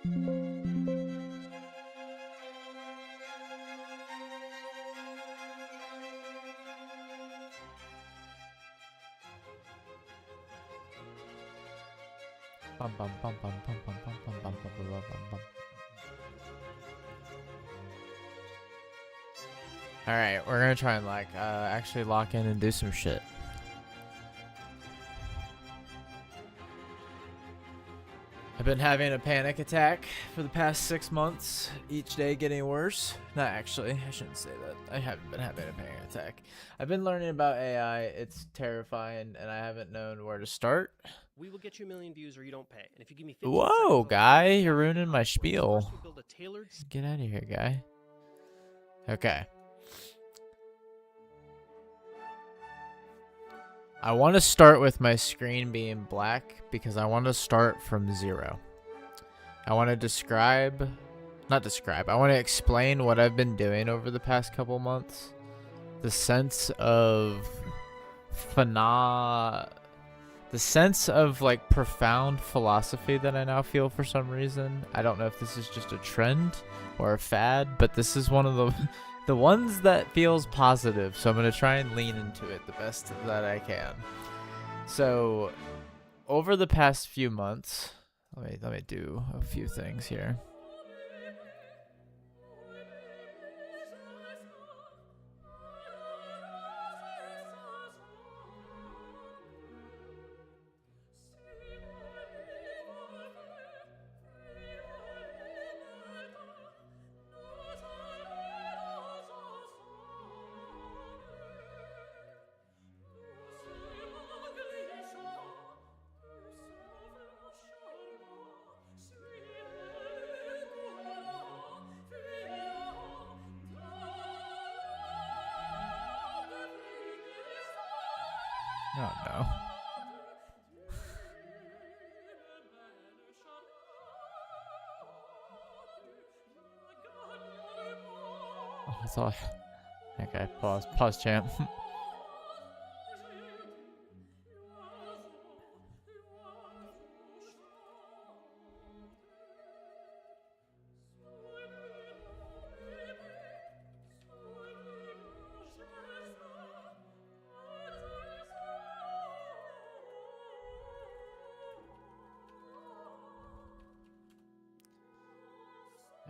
Bum, bum, bum, bum, bum, bum, bum, bum, bum, bum, bum, bum, bum. Alright, we're gonna try and actually lock in and do some shit. I've been having a panic attack for the past 6 months, each day getting worse. Not actually, I shouldn't say that. I haven't been having a panic attack. I've been learning about AI, it's terrifying, and I haven't known where to start. We will get you 1 million views or you don't pay. And if you give me 15 Whoa, seconds, guy, you're ruining my spiel. First, we build a tailored... Get out of here, guy. Okay. I want to start with my screen being black because I want to start from 0. I want to I want to explain what I've been doing over the past couple months. The sense of like profound philosophy that I now feel for some reason. I don't know if this is just a trend or a fad, but this is one of the ones that feels positive, so I'm going to try and lean into it the best that I can. So, over the past few months, let me do a few things here. Oh no. Oh, that's all. Okay, pause, champ.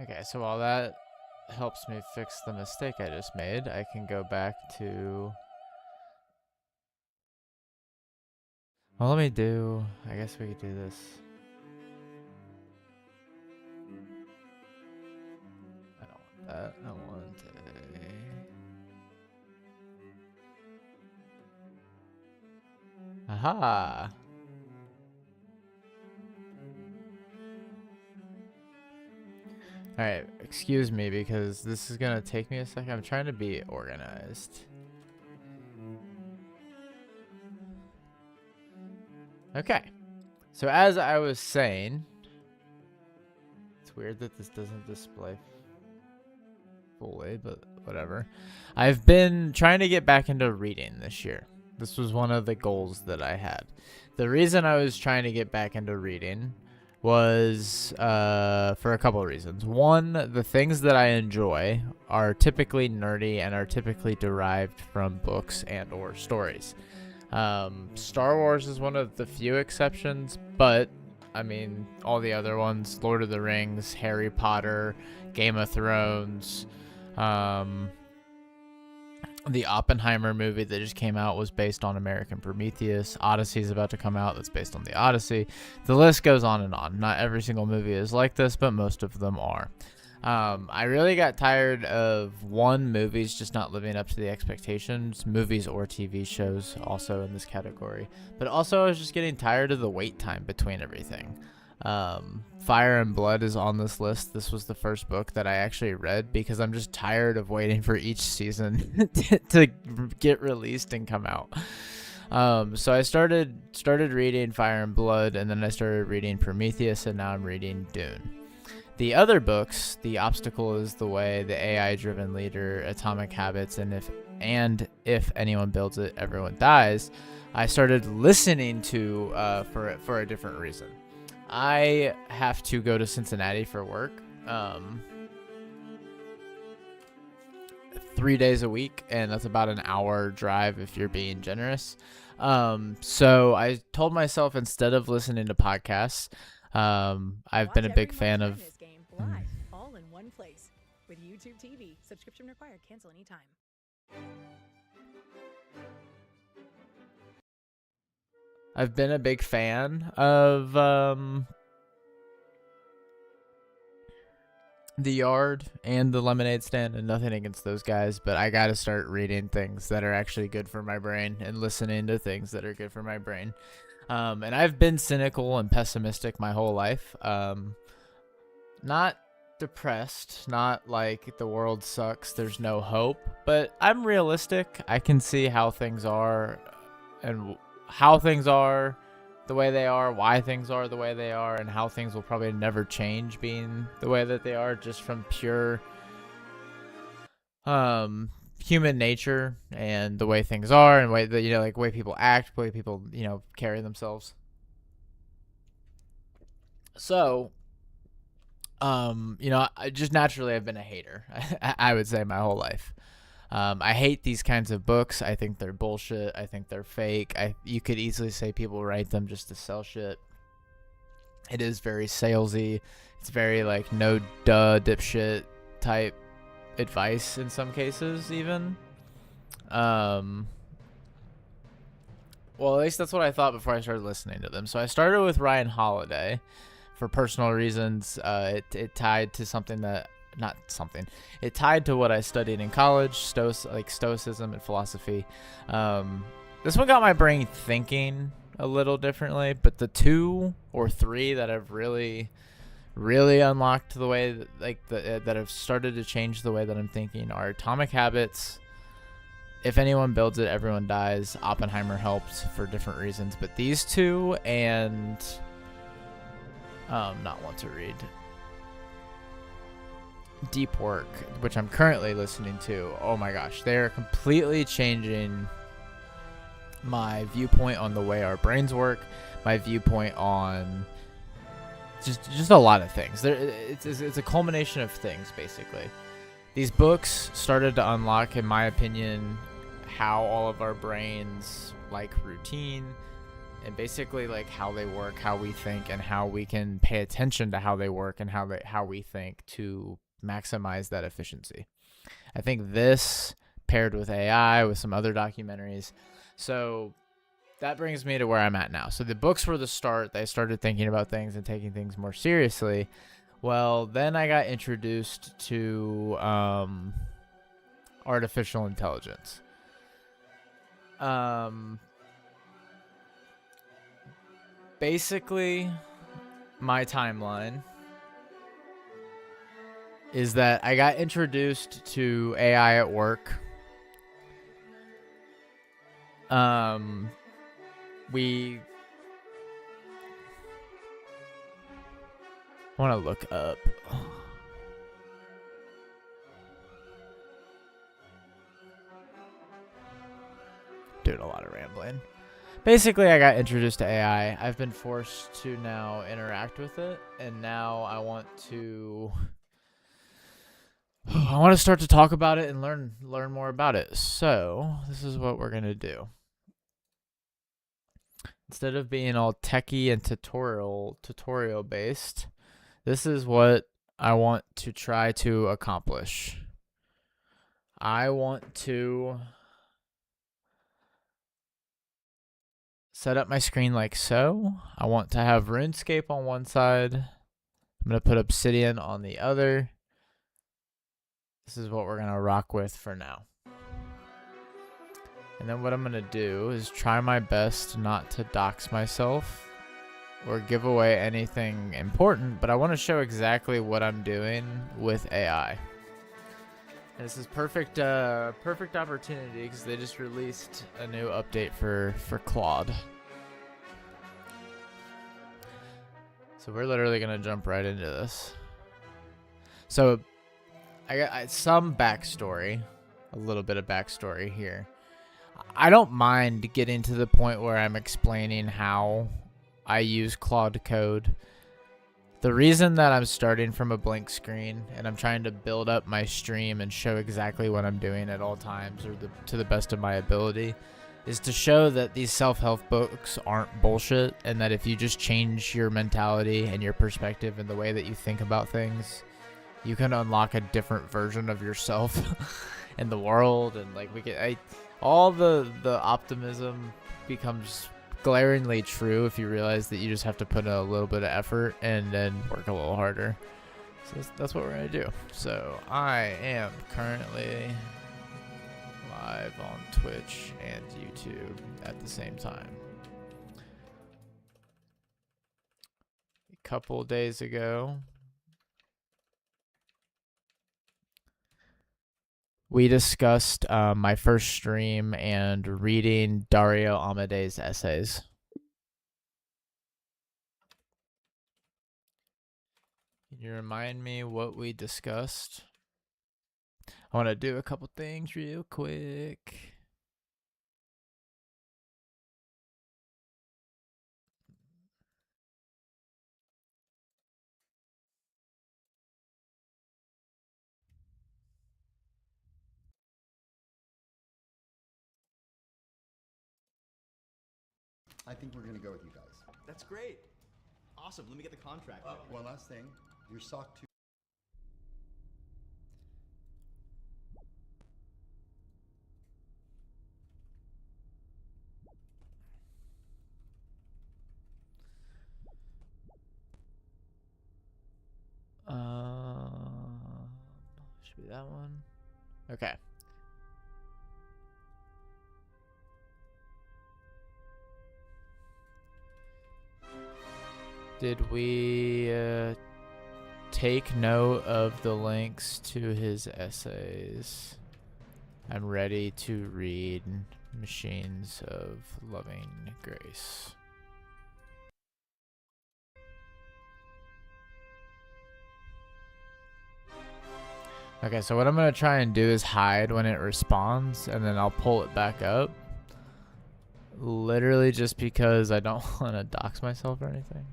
Okay, so while that helps me fix the mistake I just made, I can go back to... Well, I guess we could do this. I don't want that. I want a... Aha! Alright, excuse me because this is gonna take me a second. I'm trying to be organized. Okay. So as I was saying, it's weird that this doesn't display fully, but whatever. I've been trying to get back into reading this year. This was one of the goals that I had. The reason I was trying to get back into reading was for a couple of reasons. One, the things that I enjoy are typically nerdy and are typically derived from books and or stories. Star Wars is one of the few exceptions, but I mean all the other ones, Lord of the Rings, Harry Potter, Game of Thrones, the Oppenheimer movie that just came out was based on American Prometheus. Odyssey is about to come out that's based on the Odyssey. The list goes on and on. Not every single movie is like this, but most of them are. I really got tired of movies just not living up to the expectations. Movies or TV shows also in this category. But also I was just getting tired of the wait time between everything. Fire and Blood is on this list. This was the first book that I actually read because I'm just tired of waiting for each season to get released and come out. So I started reading Fire and Blood, and then I started reading Prometheus, and now I'm reading Dune. The other books, The Obstacle is the Way, The AI-Driven Leader, Atomic Habits, and If Anyone Builds It, Everyone Dies, I started listening to for a different reason. I have to go to Cincinnati for work 3 days a week, and that's about an hour drive if you're being generous. So I told myself, instead of listening to podcasts, I've been a big fan of game live, all in one place. With YouTube TV, subscription required. Cancel anytime. I've been a big fan of The Yard and the Lemonade Stand, and nothing against those guys, but I gotta start reading things that are actually good for my brain and listening to things that are good for my brain. And I've been cynical and pessimistic my whole life. Not depressed, not like the world sucks, there's no hope, but I'm realistic. I can see how things are and how things are the way they are, why things are the way they are, and how things will probably never change being the way that they are, just from pure human nature and the way things are, and way that, you know, like way people act, way people, you know, carry themselves. So you know, I just naturally I've been a hater. I would say my whole life. I hate these kinds of books. I think they're bullshit. I think they're fake. You could easily say people write them just to sell shit. It is very salesy. It's very like no duh dipshit type advice in some cases even. Well, at least that's what I thought before I started listening to them. So I started with Ryan Holiday for personal reasons. It tied to something that it tied to what I studied in college, stoicism and philosophy. This one got my brain thinking a little differently, but the 2 or 3 that have really unlocked the way that have started to change the way that I'm thinking are Atomic Habits, If Anyone Builds It, Everyone Dies. Oppenheimer helped for different reasons, but these 2 and not want to read Deep Work, which I'm currently listening to. Oh my gosh, they're completely changing my viewpoint on the way our brains work, my viewpoint on just a lot of things. It's a culmination of things, basically. These books started to unlock, in my opinion, how all of our brains like routine, and basically like how they work, how we think, and how we can pay attention to how they work and how we think to maximize that efficiency. I think this paired with AI, with some other documentaries. So that brings me to where I'm at now. So the books were the start. They started thinking about things and taking things more seriously. Well, then I got introduced to artificial intelligence. Basically, my timeline is that I got introduced to AI at work. We want to look up. Doing a lot of rambling. Basically, I got introduced to AI. I've been forced to now interact with it, and now I want to start to talk about it and learn more about it. So this is what we're gonna do. Instead of being all techie and tutorial based, this is what I want to try to accomplish. I want to set up my screen like so. I want to have RuneScape on one side. I'm going to put Obsidian on the other. This is what we're going to rock with for now. And then what I'm going to do is try my best not to dox myself or give away anything important, but I want to show exactly what I'm doing with AI. And this is perfect opportunity because they just released a new update for Claude. So we're literally going to jump right into this. So I got some backstory, a little bit of backstory here. I don't mind getting to the point where I'm explaining how I use Claude Code. The reason that I'm starting from a blank screen and I'm trying to build up my stream and show exactly what I'm doing at all times or to the best of my ability is to show that these self-help books aren't bullshit, and that if you just change your mentality and your perspective and the way that you think about things, you can unlock a different version of yourself in the world. And like all the optimism becomes glaringly true if you realize that you just have to put a little bit of effort and then work a little harder. So that's what we're gonna do. So I am currently live on Twitch and YouTube at the same time. A couple days ago, we discussed my first stream and reading Dario Amade's essays. Can you remind me what we discussed? I want to do a couple things real quick. I think we're gonna go with you guys. That's great. Awesome. Let me get the contract. One last thing. Your sock too. Should be that one. Okay. Did we take note of the links to his essays? I'm ready to read Machines of Loving Grace. Okay, so what I'm going to try and do is hide when it responds, and then I'll pull it back up. Literally just because I don't want to dox myself or anything.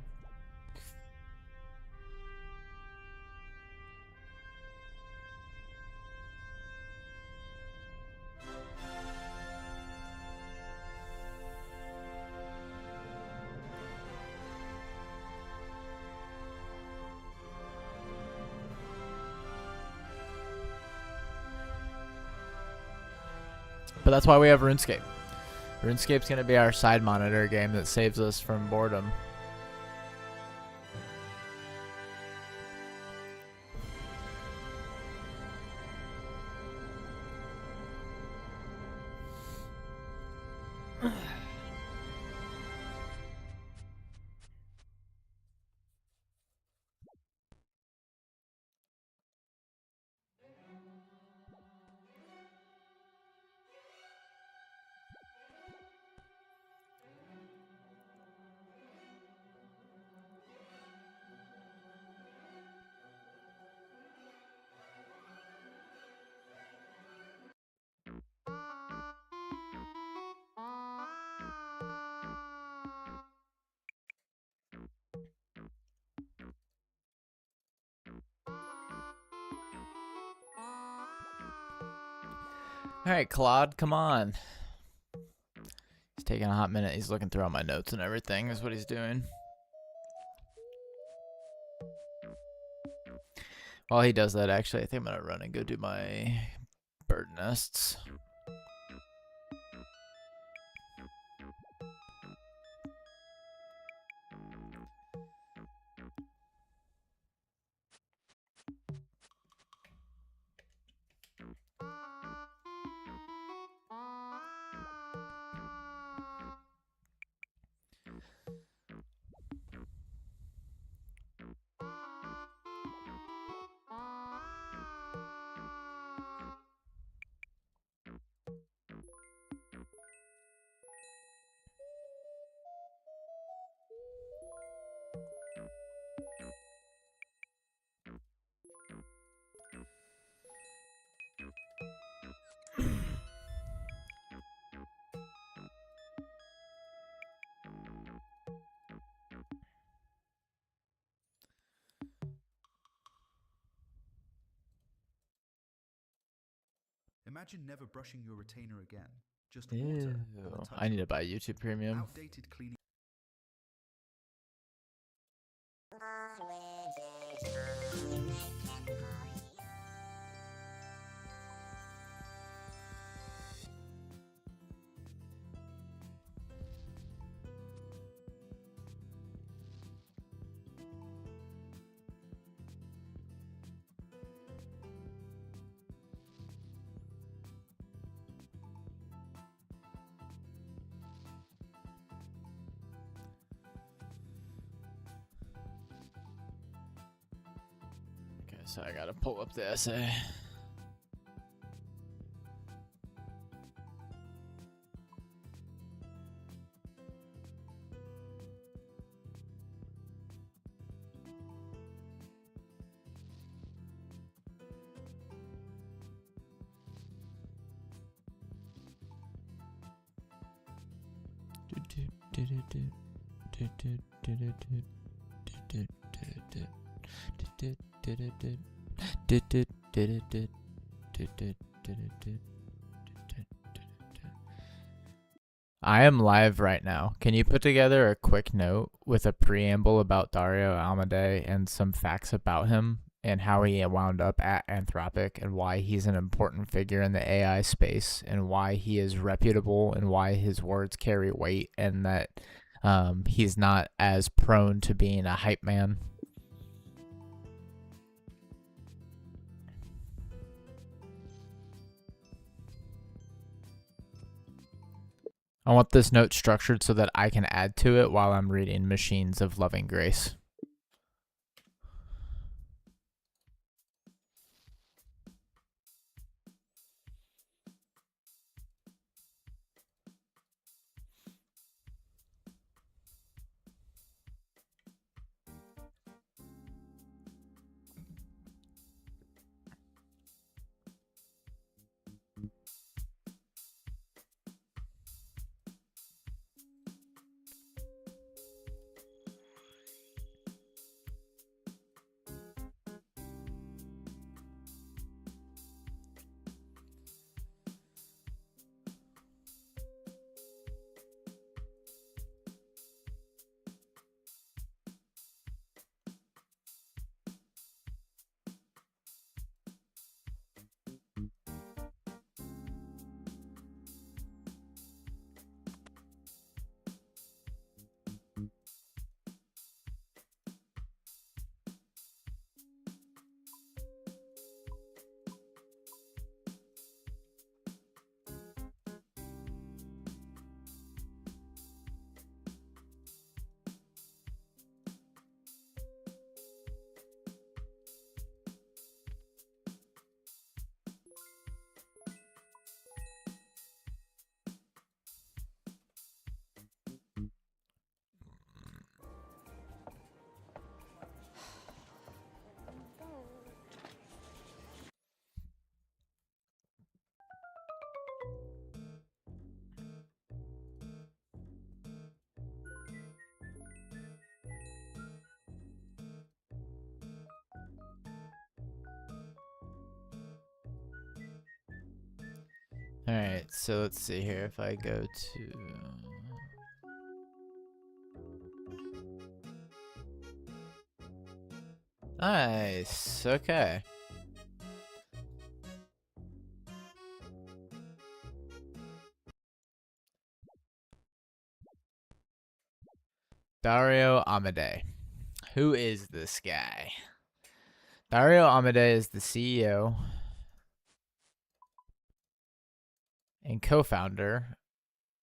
But that's why we have RuneScape. RuneScape's going to be our side monitor game that saves us from boredom. All right, Claude, come on. He's taking a hot minute. He's looking through all my notes and everything is what he's doing. While he does that, actually, I think I'm going to run and go do my bird nests. Imagine never brushing your retainer again. Just water and Ew. a touch I need of to buy YouTube Premium. outdated cleaning. Okay, so I gotta pull up the essay. I am live right now. Can you put together a quick note with a preamble about Dario Amodei and some facts about him and how he wound up at Anthropic and why he's an important figure in the AI space and why he is reputable and why his words carry weight and that he's not as prone to being a hype man? I want this note structured so that I can add to it while I'm reading Machines of Loving Grace. Alright, so let's see here if I go to... Nice, okay. Dario Amodei. Who is this guy? Dario Amodei is the CEO and co-founder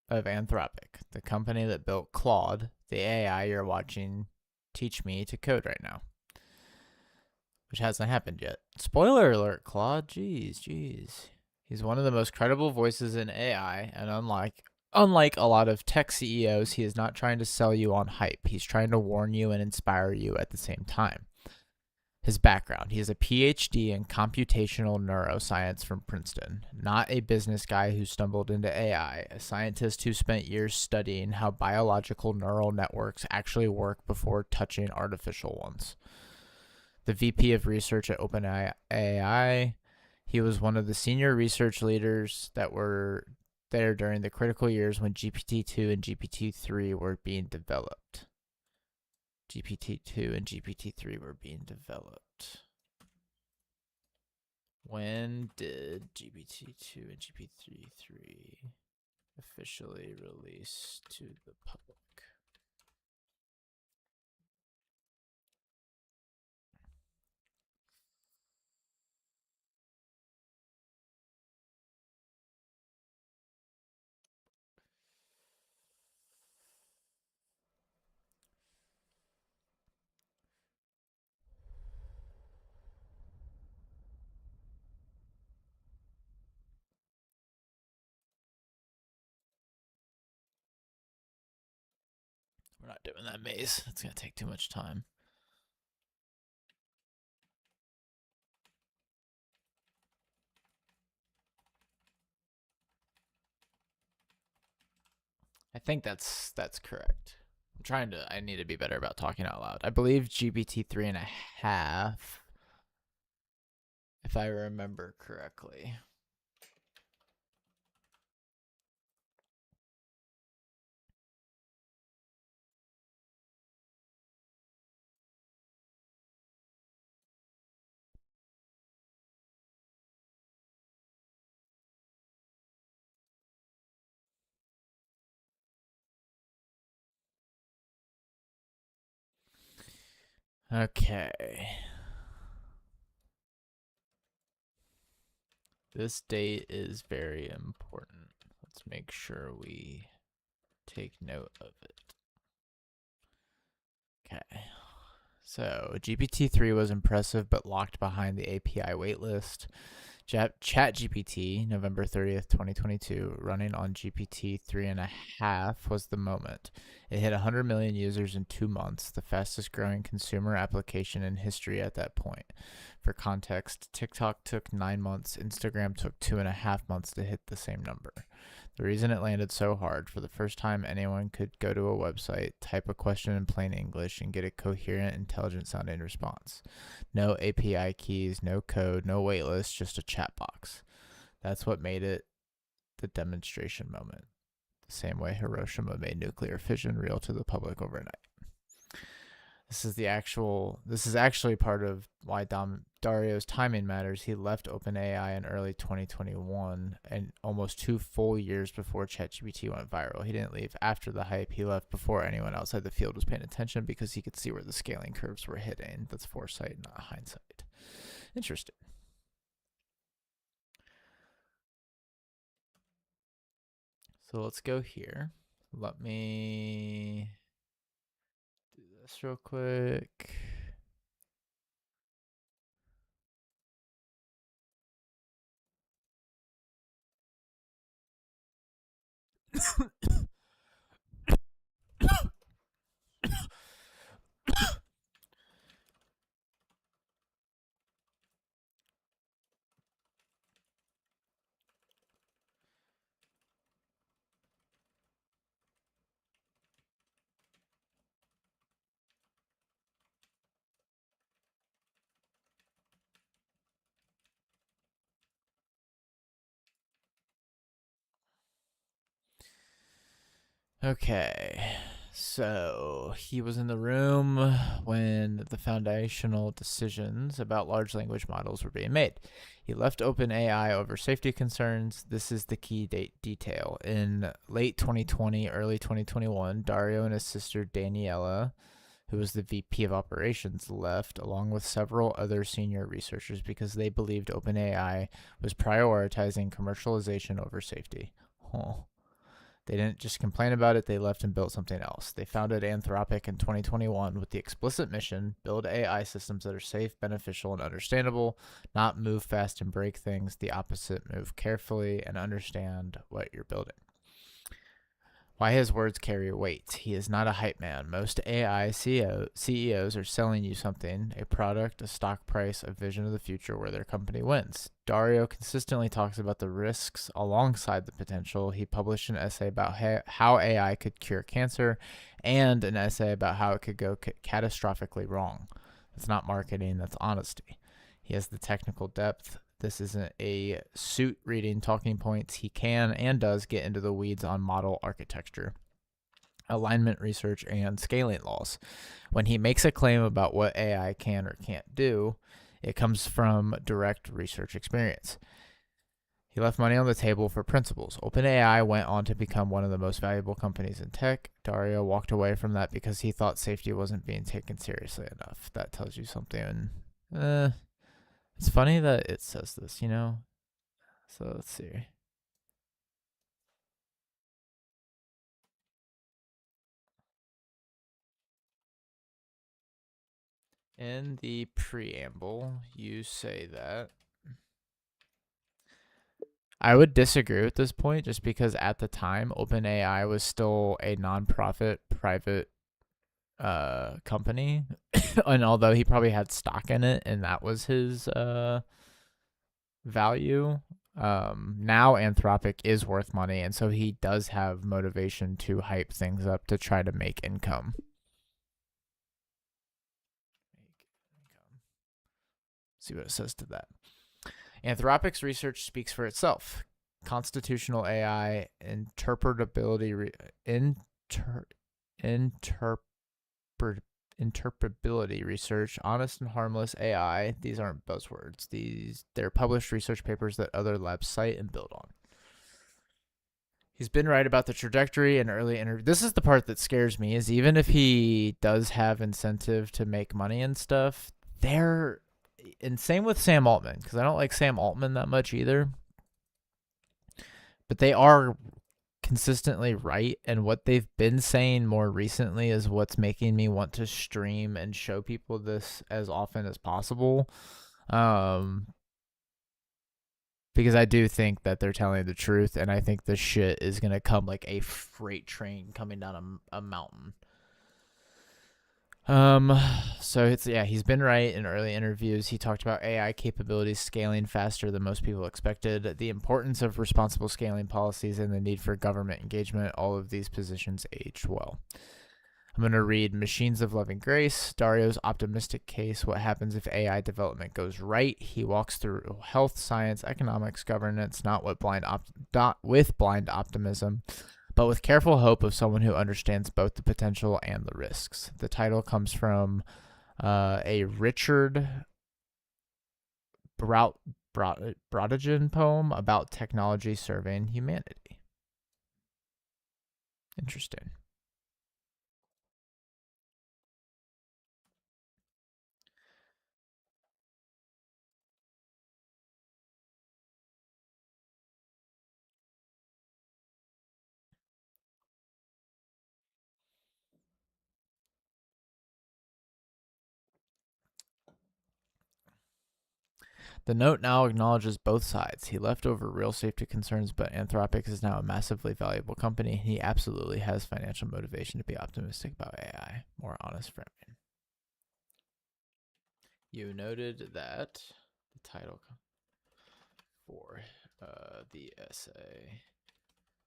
of Anthropic, the company that built Claude, the AI you're watching teach me to code right now, which hasn't happened yet. Spoiler alert, Claude. Jeez. He's one of the most credible voices in AI, and unlike a lot of tech CEOs, he is not trying to sell you on hype. He's trying to warn you and inspire you at the same time. His background: he is a PhD in computational neuroscience from Princeton, not a business guy who stumbled into AI, a scientist who spent years studying how biological neural networks actually work before touching artificial ones. The VP of research at OpenAI, He was one of the senior research leaders that were there during the critical years when GPT-2 and GPT-3 were being developed. GPT-2 and GPT-3 were being developed. When did GPT-2 and GPT-3 officially release to the public? We're not doing that maze. It's going to take too much time. I think that's correct. I need to be better about talking out loud. I believe GPT 3.5, if I remember correctly. Okay. This date is very important. Let's make sure we take note of it. Okay. So GPT-3 was impressive but locked behind the API waitlist. ChatGPT, November 30th, 2022, running on GPT 3.5 was the moment. It hit 100 million users in 2 months, the fastest growing consumer application in history at that point. For context, TikTok took 9 months, Instagram took 2.5 months to hit the same number. The reason it landed so hard, for the first time anyone could go to a website, type a question in plain English, and get a coherent, intelligent sounding response. No API keys, no code, no waitlist, just a chat box. That's what made it the demonstration moment. The same way Hiroshima made nuclear fission real to the public overnight. This is actually part of why Dario's timing matters. He left OpenAI in early 2021 and almost 2 full years before ChatGPT went viral. He didn't leave after the hype. He left before anyone outside the field was paying attention because he could see where the scaling curves were hitting. That's foresight, not hindsight. Interesting. So let's go here. Let me do this real quick. Okay, so he was in the room when the foundational decisions about large language models were being made. He left OpenAI over safety concerns. This is the key detail. In late 2020, early 2021, Dario and his sister Daniela, who was the VP of operations, left along with several other senior researchers because they believed OpenAI was prioritizing commercialization over safety. Oh. They didn't just complain about it, they left and built something else. They founded Anthropic in 2021 with the explicit mission: build AI systems that are safe, beneficial, and understandable, not move fast and break things. The opposite, move carefully and understand what you're building. Why his words carry weight. He is not a hype man. Most AI CEOs are selling you something, a product, a stock price, a vision of the future where their company wins. Dario consistently talks about the risks alongside the potential. He published an essay about how AI could cure cancer and an essay about how it could go catastrophically wrong. That's not marketing, that's honesty. He has the technical depth, this isn't a suit reading talking points. He can and does get into the weeds on model architecture, alignment research, and scaling laws. When he makes a claim about what AI can or can't do, it comes from direct research experience. He left money on the table for principles. OpenAI went on to become one of the most valuable companies in tech. Dario walked away from that because he thought safety wasn't being taken seriously enough. That tells you something. It's funny that it says this, you know? So let's see. In the preamble, you say that. I would disagree with this point just because at the time, OpenAI was still a nonprofit private company. And although he probably had stock in it and that was his value, now Anthropic is worth money. And so he does have motivation to hype things up to try to make income. See what it says to that. Anthropic's research speaks for itself. Constitutional AI, interpretability research, honest and harmless AI. These aren't buzzwords. They're published research papers that other labs cite and build on. He's been right about the trajectory and early interview. This is the part that scares me, is even if he does have incentive to make money and stuff, and same with Sam Altman, because I don't like Sam Altman that much either. But they are consistently right, and what they've been saying more recently is what's making me want to stream and show people this as often as possible. Because I do think that they're telling the truth, and I think the shit is going to come like a freight train coming down a mountain. So he's been right in early interviews. He talked about AI capabilities scaling faster than most people expected, the importance of responsible scaling policies, and the need for government engagement. All of these positions aged well. I'm going to read Machines of Loving Grace, Dario's optimistic case, what happens if AI development goes right. He walks through health, science, economics, governance, not with blind optimism, but with careful hope of someone who understands both the potential and the risks. The title comes from a Richard Brautigan poem about technology serving humanity. Interesting. The note now acknowledges both sides. He left over real safety concerns, but Anthropic is now a massively valuable company. He absolutely has financial motivation to be optimistic about AI. More honest framing. You noted that the title for the essay,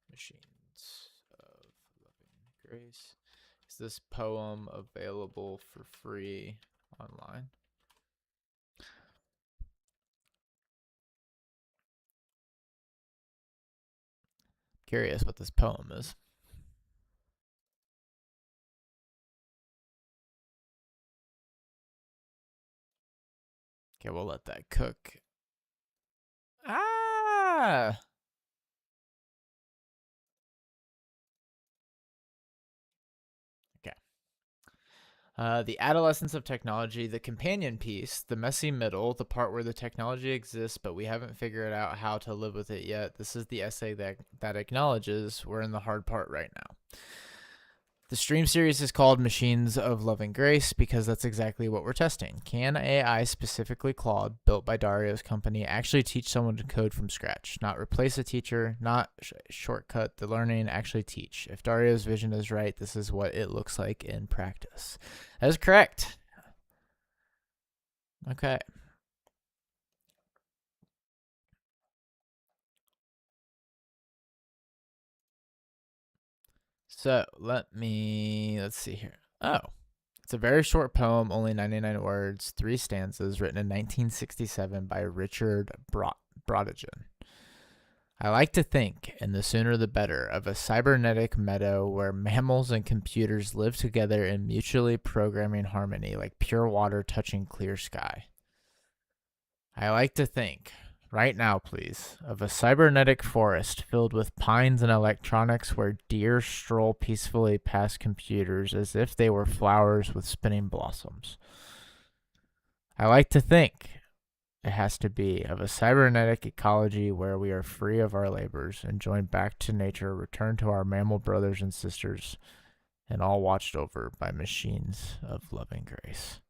Machines of Loving Grace. Is this poem available for free online? Curious what this poem is. Okay, we'll let that cook. Ah! Okay. The adolescence of technology, the companion piece, the messy middle, the part where the technology exists, but we haven't figured out how to live with it yet. This is the essay that acknowledges we're in the hard part right now. The stream series is called Machines of Loving Grace because that's exactly what we're testing. Can AI, specifically Claude, built by Dario's company, actually teach someone to code from scratch? Not replace a teacher, not shortcut the learning, actually teach. If Dario's vision is right, this is what it looks like in practice. That is correct. Okay. So let's see here. Oh, It's a very short poem, only 99 words, 3 stanzas, written in 1967 by Richard Brautigan. I like to think, and the sooner the better, of a cybernetic meadow where mammals and computers live together in mutually programming harmony like pure water touching clear sky. I like to think, right now please, of a cybernetic forest filled with pines and electronics where deer stroll peacefully past computers as if they were flowers with spinning blossoms. I like to think, it has to be, of a cybernetic ecology where we are free of our labors and joined back to nature, return to our mammal brothers and sisters, and all watched over by machines of loving grace.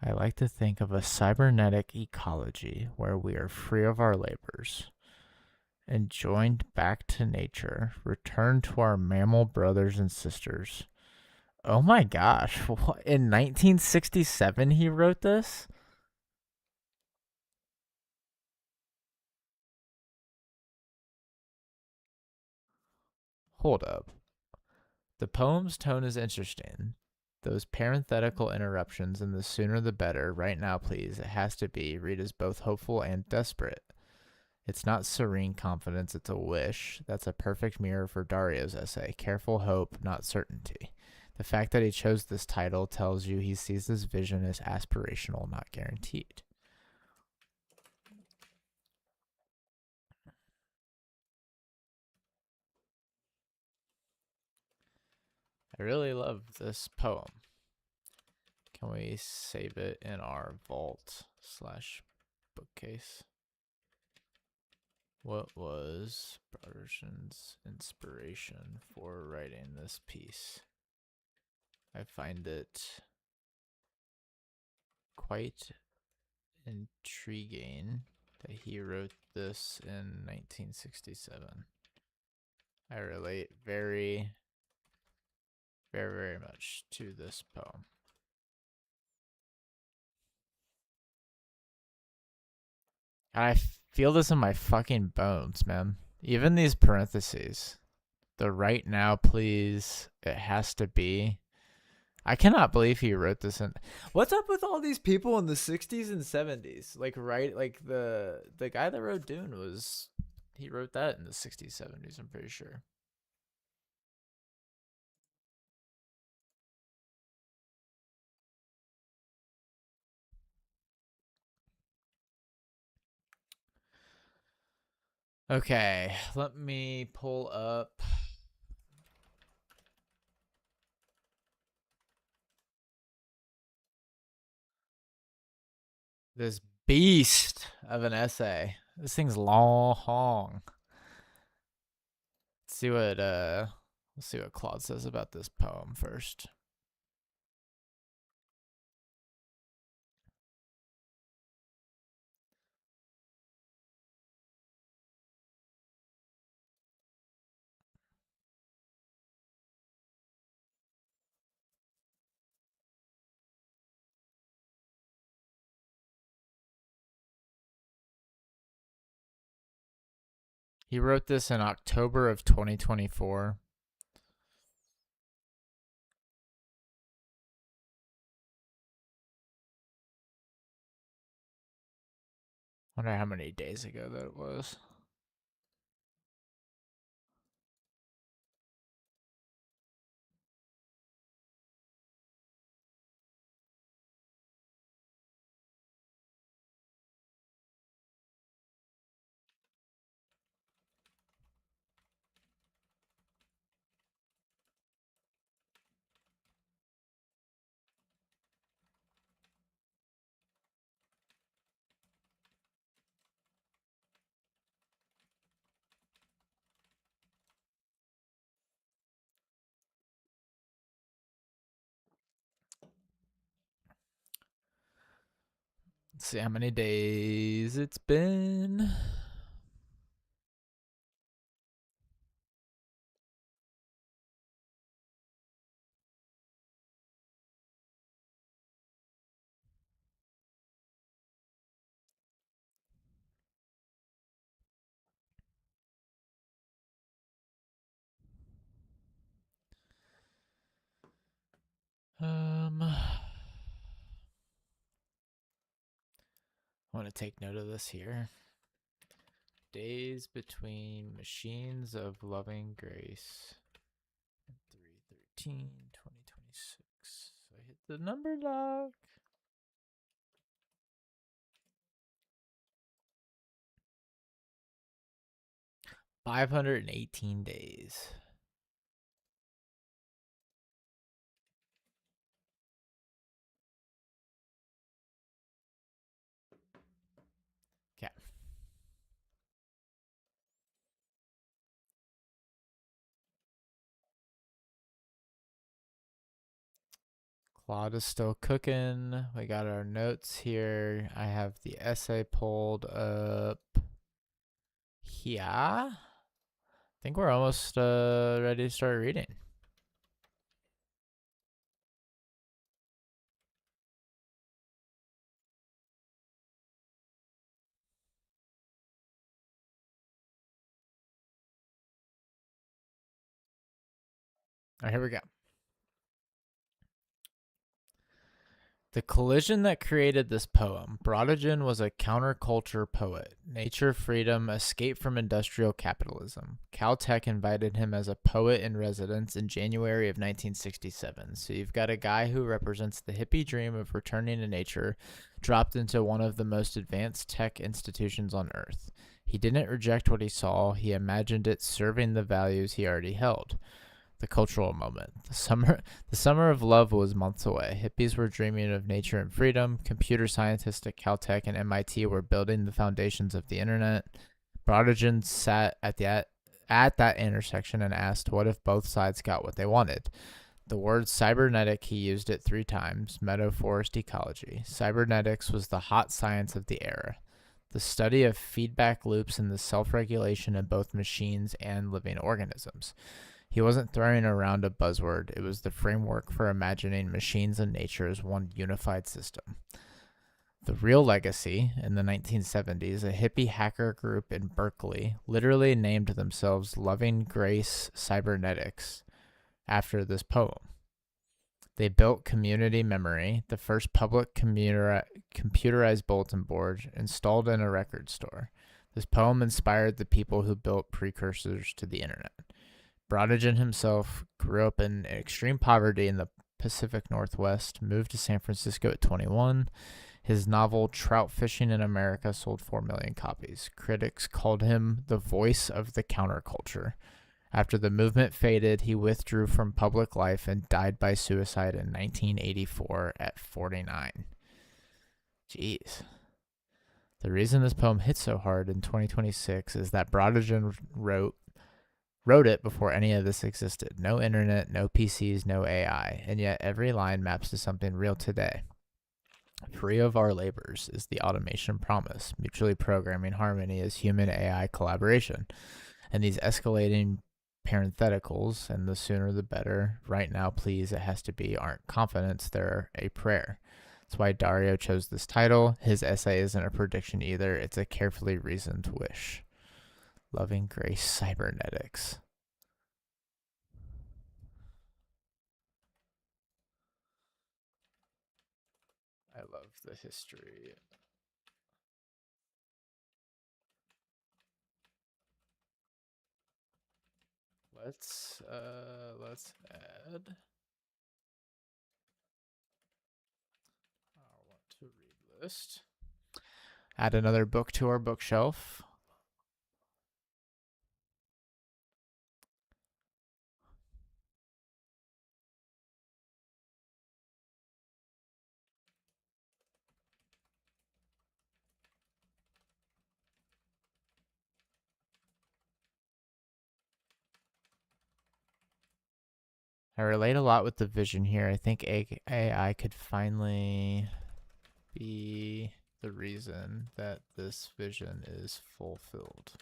I like to think of a cybernetic ecology where we are free of our labors and joined back to nature, return to our mammal brothers and sisters. Oh my gosh, what? In 1967 he wrote this? Hold up. The poem's tone is interesting. Those parenthetical interruptions and the sooner the better, right now please, it has to be, read as both hopeful and desperate. It's not serene confidence, it's a wish. That's a perfect mirror for Dario's essay. Careful hope, not certainty. The fact that he chose this title tells you he sees this vision as aspirational, not guaranteed. I really love this poem. Can we save it in our vault/bookcase? What was Broderson's inspiration for writing this piece? I find it quite intriguing that he wrote this in 1967. I relate very, very, very much to this poem. I feel this in my fucking bones, man. Even these parentheses. The right now, please, it has to be. I cannot believe he wrote this in. What's up with all these people in the 60s and 70s? Like, right, like the guy that wrote Dune he wrote that in the 60s, 70s, I'm pretty sure. Okay, let me pull up this beast of an essay. This thing's long. Let's see what Claude says about this poem first. He wrote this in October of 2024. I wonder how many days ago that it was. Let's see how many days it's been. I want to take note of this here. Days between machines of loving grace. 3/13/2026. So I hit the number lock. $518 days. Okay. Claude is still cooking. We got our notes here. I have the essay pulled up. Yeah. I think we're almost ready to start reading. All right, here we go. The collision that created this poem. Brotagen was a counterculture poet. Nature, freedom, escape from industrial capitalism. Caltech invited him as a poet in residence in January of 1967. So you've got a guy who represents the hippie dream of returning to nature, dropped into one of the most advanced tech institutions on Earth. He didn't reject what he saw. He imagined it serving the values he already held. The cultural moment. The summer of love was months away. Hippies were dreaming of nature and freedom. Computer scientists at Caltech and MIT were building the foundations of the internet. Brotagen sat at that intersection and asked, what if both sides got what they wanted? The word cybernetic, he used it 3 times, meadow-forest ecology. Cybernetics was the hot science of the era. The study of feedback loops and the self-regulation of both machines and living organisms. He wasn't throwing around a buzzword. It was the framework for imagining machines and nature as one unified system. The real legacy, in the 1970s, a hippie hacker group in Berkeley literally named themselves Loving Grace Cybernetics after this poem. They built Community Memory, the first public computerized bulletin board installed in a record store. This poem inspired the people who built precursors to the internet. Brotagen himself grew up in extreme poverty in the Pacific Northwest, moved to San Francisco at 21. His novel Trout Fishing in America sold 4 million copies. Critics called him the voice of the counterculture. After the movement faded, he withdrew from public life and died by suicide in 1984 at 49. Jeez. The reason this poem hit so hard in 2026 is that Brotagen wrote it before any of this existed. No internet, no PCs, no AI, and yet every line maps to something real today. Free of our labors is the automation promise. Mutually programming harmony is human-AI collaboration. And these escalating parentheticals, and the sooner the better, right now, please, it has to be, aren't confidence, they're a prayer. That's why Dario chose this title. His essay isn't a prediction either. It's a carefully reasoned wish. Loving Grace Cybernetics. I love the history. Let's add. I want to read list. Add another book to our bookshelf. I relate a lot with the vision here. I think AI could finally be the reason that this vision is fulfilled.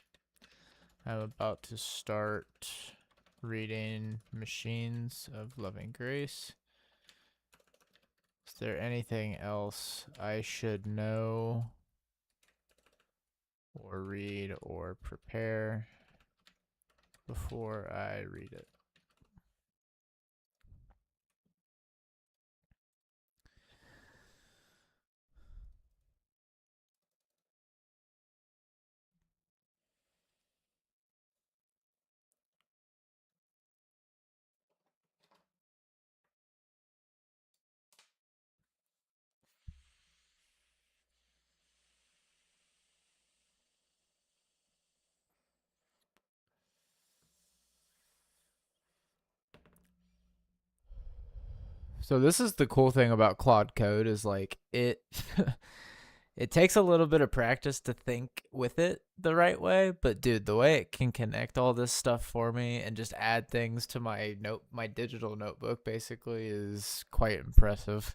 I'm about to start reading Machines of Loving Grace. Is there anything else I should know or read or prepare before I read it? So this is the cool thing about Claude Code is like it it takes a little bit of practice to think with it the right way, but dude, the way it can connect all this stuff for me and just add things to my digital notebook basically is quite impressive.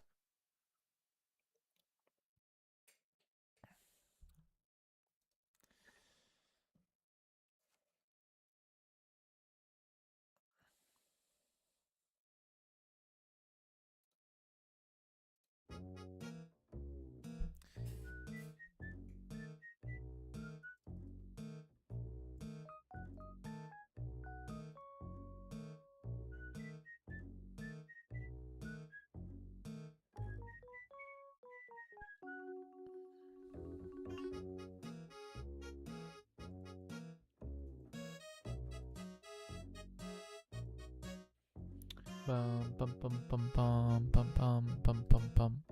Bum bum bum bum bum bum bum bum bum bum.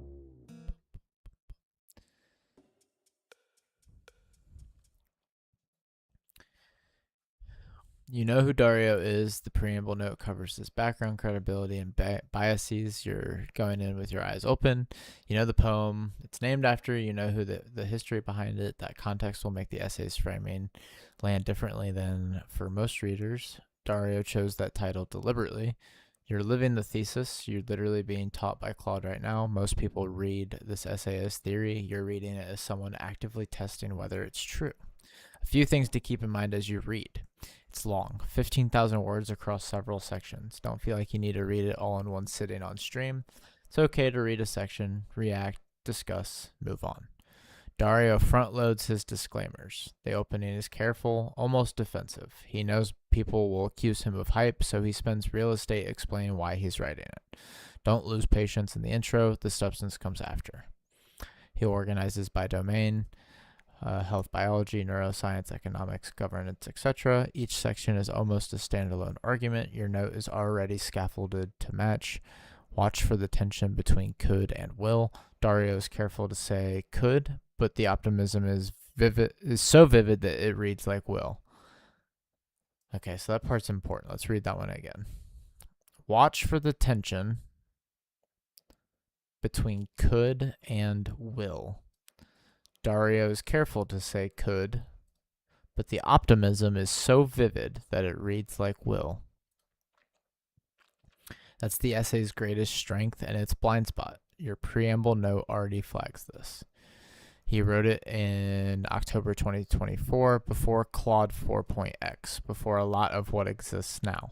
You know who Dario is. The preamble note covers his background, credibility, and biases. You're going in with your eyes open. You know the poem it's named after. You know who the history behind it. That context will make the essay's framing land differently than for most readers. Dario chose that title deliberately. You're living the thesis. You're literally being taught by Claude right now. Most people read this essay as theory. You're reading it as someone actively testing whether it's true. A few things to keep in mind as you read. It's long, 15,000 words across several sections. Don't feel like you need to read it all in one sitting on stream. It's okay to read a section, react, discuss, move on. Dario front loads his disclaimers. The opening is careful, almost defensive. He knows people will accuse him of hype, so he spends real estate explaining why he's writing it. Don't lose patience in the intro, the substance comes after. He organizes by domain. Health biology, neuroscience, economics, governance, etc. Each section is almost a standalone argument. Your note is already scaffolded to match. Watch for the tension between could and will. Dario is careful to say could, but the optimism is so vivid that it reads like will. Okay, so that part's important. Let's read that one again. Watch for the tension between could and will. Dario is careful to say could, but the optimism is so vivid that it reads like will. That's the essay's greatest strength and its blind spot. Your preamble note already flags this. He wrote it in October 2024, before Claude 4.x, before a lot of what exists now.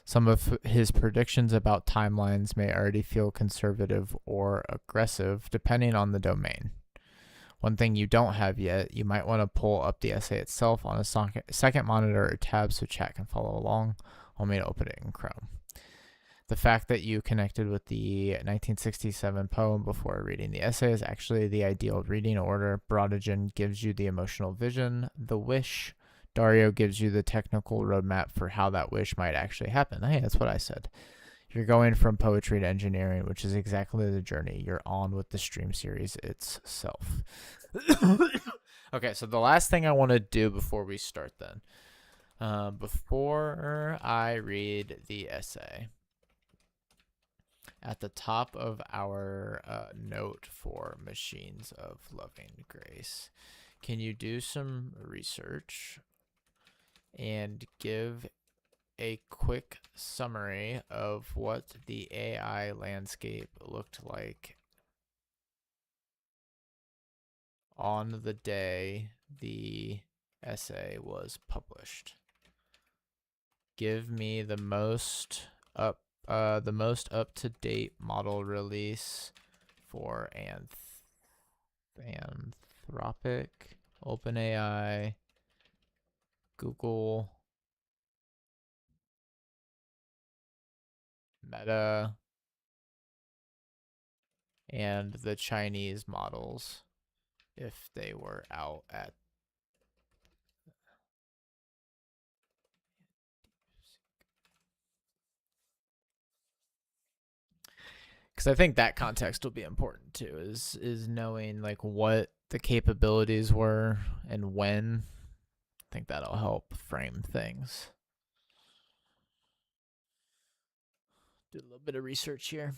Some of his predictions about timelines may already feel conservative or aggressive, depending on the domain. One thing you don't have yet, you might want to pull up the essay itself on a second monitor or tab so chat can follow along. I'll me to open it in Chrome. The fact that you connected with the 1967 poem before reading the essay is actually the ideal reading order. Brodagen gives you the emotional vision. The wish, Dario gives you the technical roadmap for how that wish might actually happen. Hey, that's what I said. You're going from poetry to engineering, which is exactly the journey you're on with the stream series itself. Okay, so the last thing I want to do before we start then, before I read the essay, at the top of our note for Machines of Loving Grace, can you do some research and give a quick summary of what the AI landscape looked like on the day the essay was published? Give me the most up-to-date model release for Anthropic, OpenAI, Google, Meta, and the Chinese models if they were out at because I think that context will be important too, is knowing like what the capabilities were and when. I think that'll help frame things. Do a little bit of research here.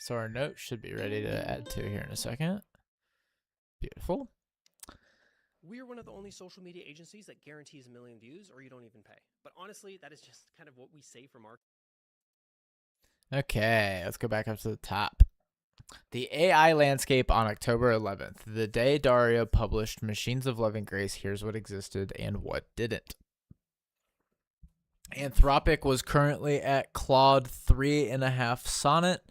So our note should be ready to add to here in a second. Beautiful. We're one of the only social media agencies that guarantees 1 million views or you don't even pay. But honestly, that is just kind of what we say from our. Okay, let's go back up to the top. The AI landscape on October 11th, the day Dario published Machines of Loving Grace, here's what existed and what didn't. Anthropic was currently at Claude 3.5 Sonnet,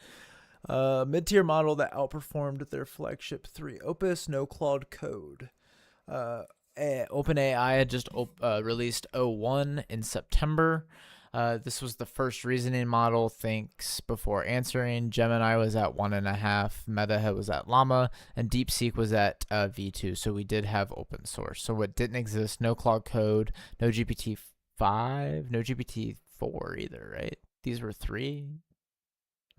a mid-tier model that outperformed their flagship 3 Opus, no Claude Code. OpenAI had just released O1 in September. This was the first reasoning model, thinks before answering. Gemini was at 1.5, Meta was at Llama, and DeepSeek was at V2. So we did have open source. So what didn't exist, no Claude Code, no GPT-5, no GPT-4 either, right? These were 3.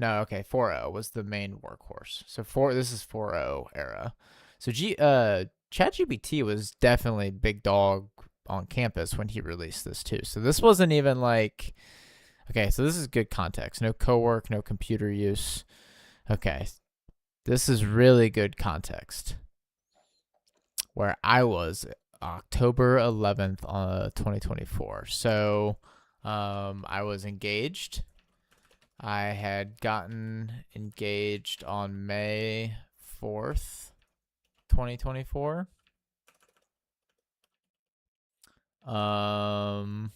No, okay, 4.0 was the main workhorse. So this is 4.0 era. So ChatGPT was definitely big dog on campus when he released this too. So this wasn't even like, okay, so this is good context. No co-work, no computer use. Okay, this is really good context. Where I was October 11th, 2024. So I was engaged. I had gotten engaged on May 4th, 2024. I'm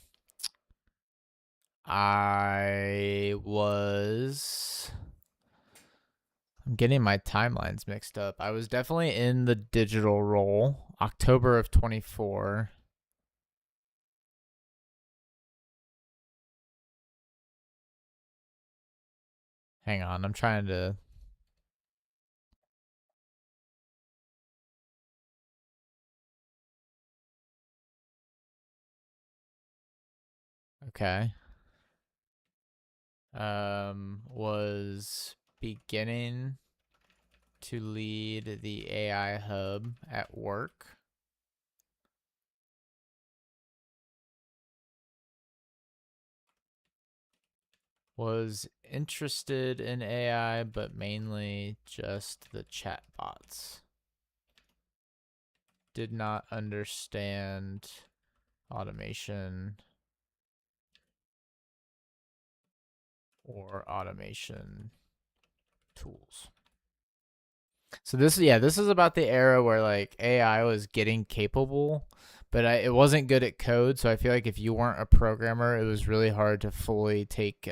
getting my timelines mixed up. I was definitely in the digital role, October of 24. Hang on, I'm trying to. Okay. Was beginning to lead the AI hub at work. Was interested in AI, but mainly just the chatbots. Did not understand automation or automation tools. So this is about the era where like AI was getting capable, but it wasn't good at code. So I feel like if you weren't a programmer, it was really hard to fully take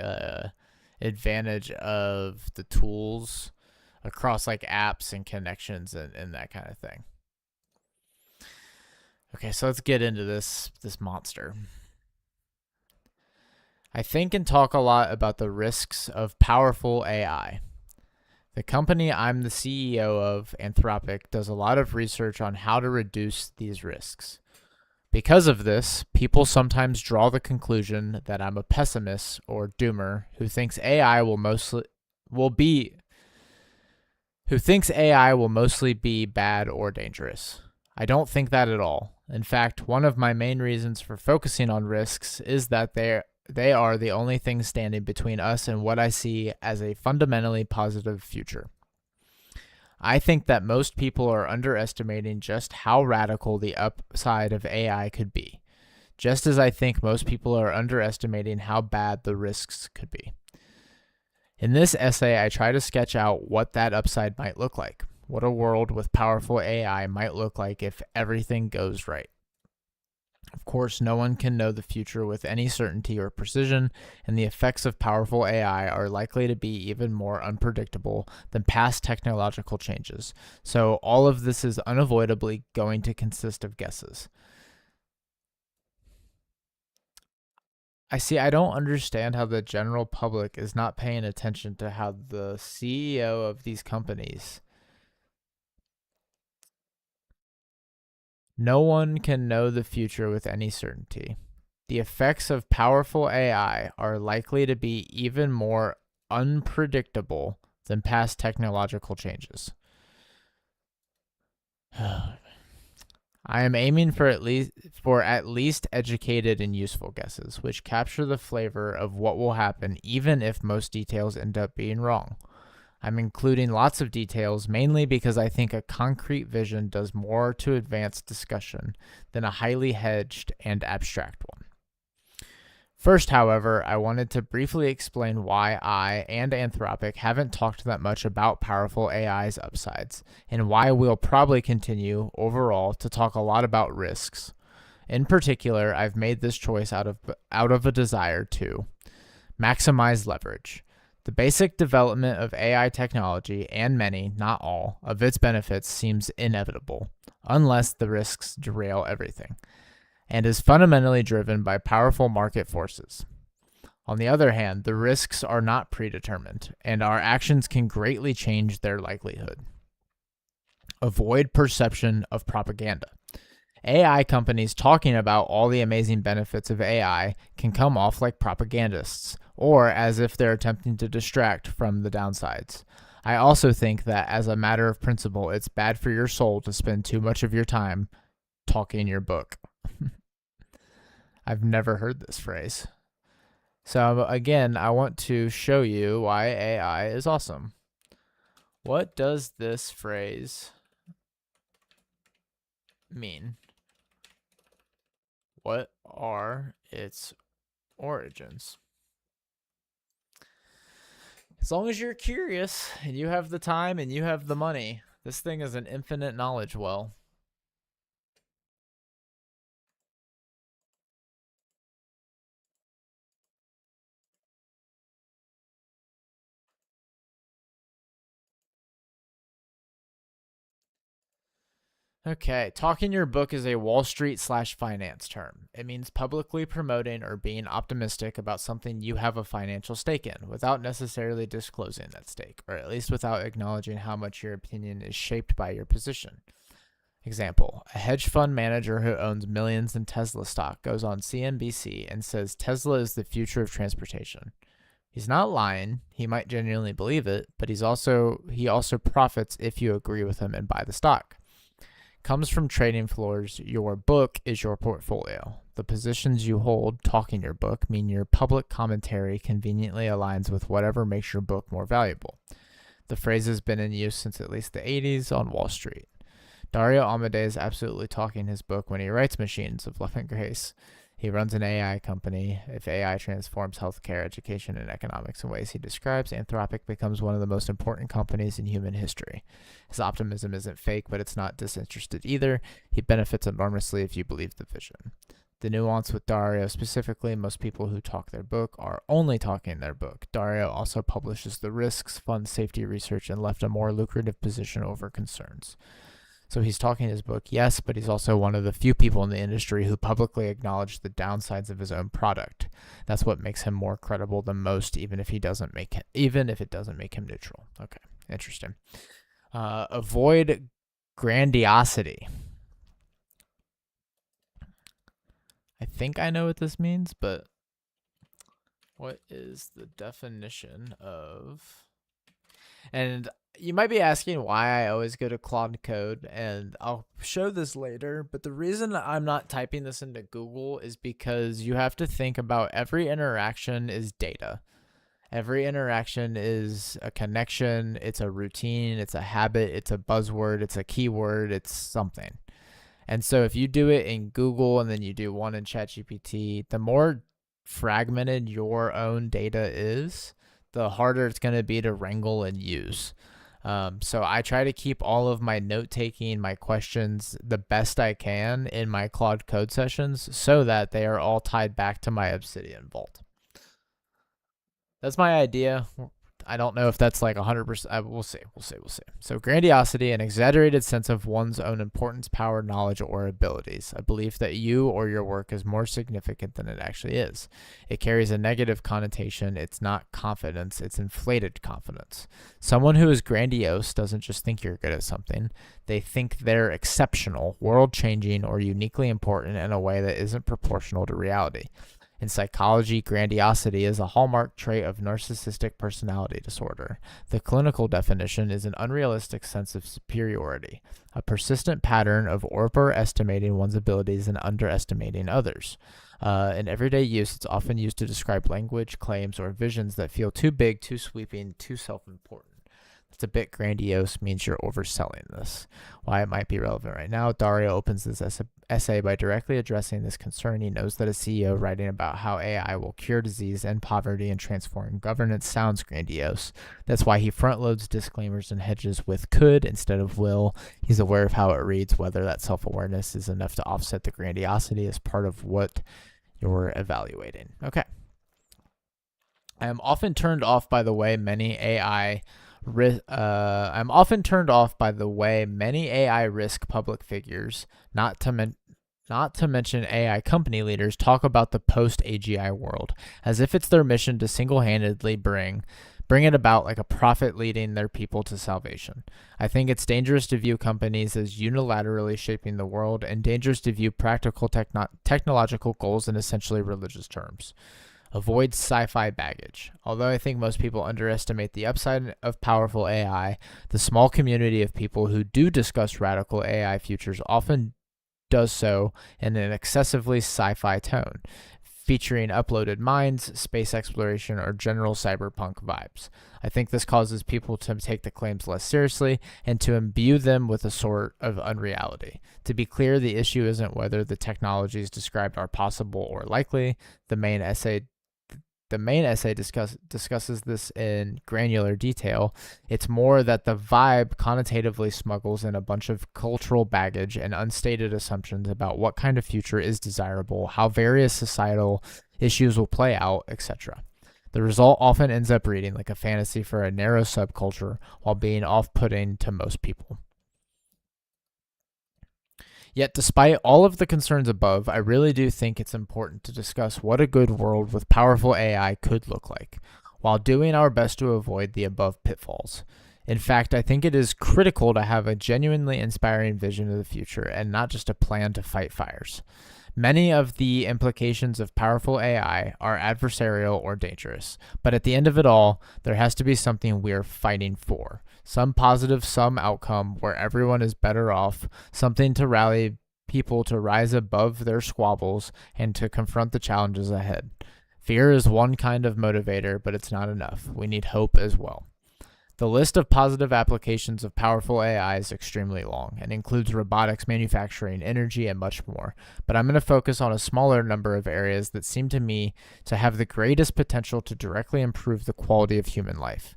advantage of the tools across like apps and connections and that kind of thing. Okay, so let's get into this monster. I think and talk a lot about the risks of powerful AI. The company I'm the CEO of, Anthropic, does a lot of research on how to reduce these risks. Because of this, people sometimes draw the conclusion that I'm a pessimist or doomer who thinks AI will mostly be bad or dangerous. I don't think that at all. In fact, one of my main reasons for focusing on risks is that they are the only thing standing between us and what I see as a fundamentally positive future. I think that most people are underestimating just how radical the upside of AI could be, just as I think most people are underestimating how bad the risks could be. In this essay, I try to sketch out what that upside might look like, what a world with powerful AI might look like if everything goes right. Of course, no one can know the future with any certainty or precision, and the effects of powerful AI are likely to be even more unpredictable than past technological changes. So all of this is unavoidably going to consist of guesses. I don't understand how the general public is not paying attention to how the CEO of these companies. No one can know the future with any certainty. The effects of powerful AI are likely to be even more unpredictable than past technological changes. I am aiming for at least educated and useful guesses, which capture the flavor of what will happen even if most details end up being wrong. I'm including lots of details mainly because I think a concrete vision does more to advance discussion than a highly hedged and abstract one. First, however, I wanted to briefly explain why I and Anthropic haven't talked that much about powerful AI's upsides, and why we'll probably continue, overall, to talk a lot about risks. In particular, I've made this choice out of a desire to maximize leverage. The basic development of AI technology, and many, not all, of its benefits seems inevitable, unless the risks derail everything, and is fundamentally driven by powerful market forces. On the other hand, the risks are not predetermined, and our actions can greatly change their likelihood. Avoid perception of propaganda. AI companies talking about all the amazing benefits of AI can come off like propagandists, or as if they're attempting to distract from the downsides. I also think that as a matter of principle, it's bad for your soul to spend too much of your time talking your book. I've never heard this phrase. So again, I want to show you why AI is awesome. What does this phrase mean? What are its origins? As long as you're curious and you have the time and you have the money, this thing is an infinite knowledge well. Okay, talking your book is a Wall Street / finance term. It means publicly promoting or being optimistic about something you have a financial stake in without necessarily disclosing that stake, or at least without acknowledging how much your opinion is shaped by your position. Example, a hedge fund manager who owns millions in Tesla stock goes on CNBC and says Tesla is the future of transportation. He's not lying, he might genuinely believe it, but he also profits if you agree with him and buy the stock. Comes from trading floors, your book is your portfolio. The positions you hold talking your book mean your public commentary conveniently aligns with whatever makes your book more valuable. The phrase has been in use since at least the 80s on Wall Street. Dario Amodei is absolutely talking his book when he writes Machines of Love and Grace. He runs an AI company. If AI transforms healthcare, education, and economics in ways he describes, Anthropic becomes one of the most important companies in human history. His optimism isn't fake, but it's not disinterested either. He benefits enormously if you believe the vision. The nuance with Dario specifically, most people who talk their book are only talking their book. Dario also publishes the risks, funds safety research, and left a more lucrative position over concerns. So he's talking his book, yes, but he's also one of the few people in the industry who publicly acknowledge the downsides of his own product. That's what makes him more credible than most, even if it doesn't make him neutral. Okay, interesting. Avoid grandiosity. I think I know what this means, but what is the definition of... And you might be asking why I always go to Claude Code, and I'll show this later, but the reason I'm not typing this into Google is because you have to think about every interaction is data. Every interaction is a connection, it's a routine, it's a habit, it's a buzzword, it's a keyword, it's something. And so if you do it in Google and then you do one in ChatGPT, the more fragmented your own data is, the harder it's going to be to wrangle and use. So I try to keep all of my note-taking, my questions, the best I can in my Claude Code sessions so that they are all tied back to my Obsidian Vault. That's my idea. I don't know if that's like 100%. We'll see. So grandiosity, an exaggerated sense of one's own importance, power, knowledge, or abilities. A belief that you or your work is more significant than it actually is. It carries a negative connotation. It's not confidence. It's inflated confidence. Someone who is grandiose doesn't just think you're good at something. They think they're exceptional, world-changing, or uniquely important in a way that isn't proportional to reality. In psychology, grandiosity is a hallmark trait of narcissistic personality disorder. The clinical definition is an unrealistic sense of superiority, a persistent pattern of overestimating one's abilities and underestimating others. In everyday use, it's often used to describe language, claims, or visions that feel too big, too sweeping, too self-important. It's a bit grandiose means you're overselling this. Why it might be relevant right now, Dario opens this essay by directly addressing this concern. He knows that a CEO writing about how AI will cure disease and poverty and transform governance sounds grandiose. That's why he front-loads disclaimers and hedges with could instead of will. He's aware of how it reads, whether that self-awareness is enough to offset the grandiosity as part of what you're evaluating. Okay. I am often turned off by the way many AI risk public figures, not to mention AI company leaders, talk about the post-AGI world as if it's their mission to single-handedly bring it about like a prophet leading their people to salvation. I think it's dangerous to view companies as unilaterally shaping the world and dangerous to view practical technological goals in essentially religious terms. Avoid sci-fi baggage. Although I think most people underestimate the upside of powerful AI, the small community of people who do discuss radical AI futures often does so in an excessively sci-fi tone, featuring uploaded minds, space exploration, or general cyberpunk vibes. I think this causes people to take the claims less seriously and to imbue them with a sort of unreality. To be clear, the issue isn't whether the technologies described are possible or likely. The main essay discusses this in granular detail. It's more that the vibe connotatively smuggles in a bunch of cultural baggage and unstated assumptions about what kind of future is desirable, how various societal issues will play out, etc. The result often ends up reading like a fantasy for a narrow subculture while being off-putting to most people. Yet, despite all of the concerns above, I really do think it's important to discuss what a good world with powerful AI could look like, while doing our best to avoid the above pitfalls. In fact, I think it is critical to have a genuinely inspiring vision of the future and not just a plan to fight fires. Many of the implications of powerful AI are adversarial or dangerous, but at the end of it all, there has to be something we're fighting for. Some positive, some outcome where everyone is better off, something to rally people to rise above their squabbles and to confront the challenges ahead. Fear is one kind of motivator, but it's not enough. We need hope as well. The list of positive applications of powerful AI is extremely long and includes robotics, manufacturing, energy, and much more. But I'm going to focus on a smaller number of areas that seem to me to have the greatest potential to directly improve the quality of human life.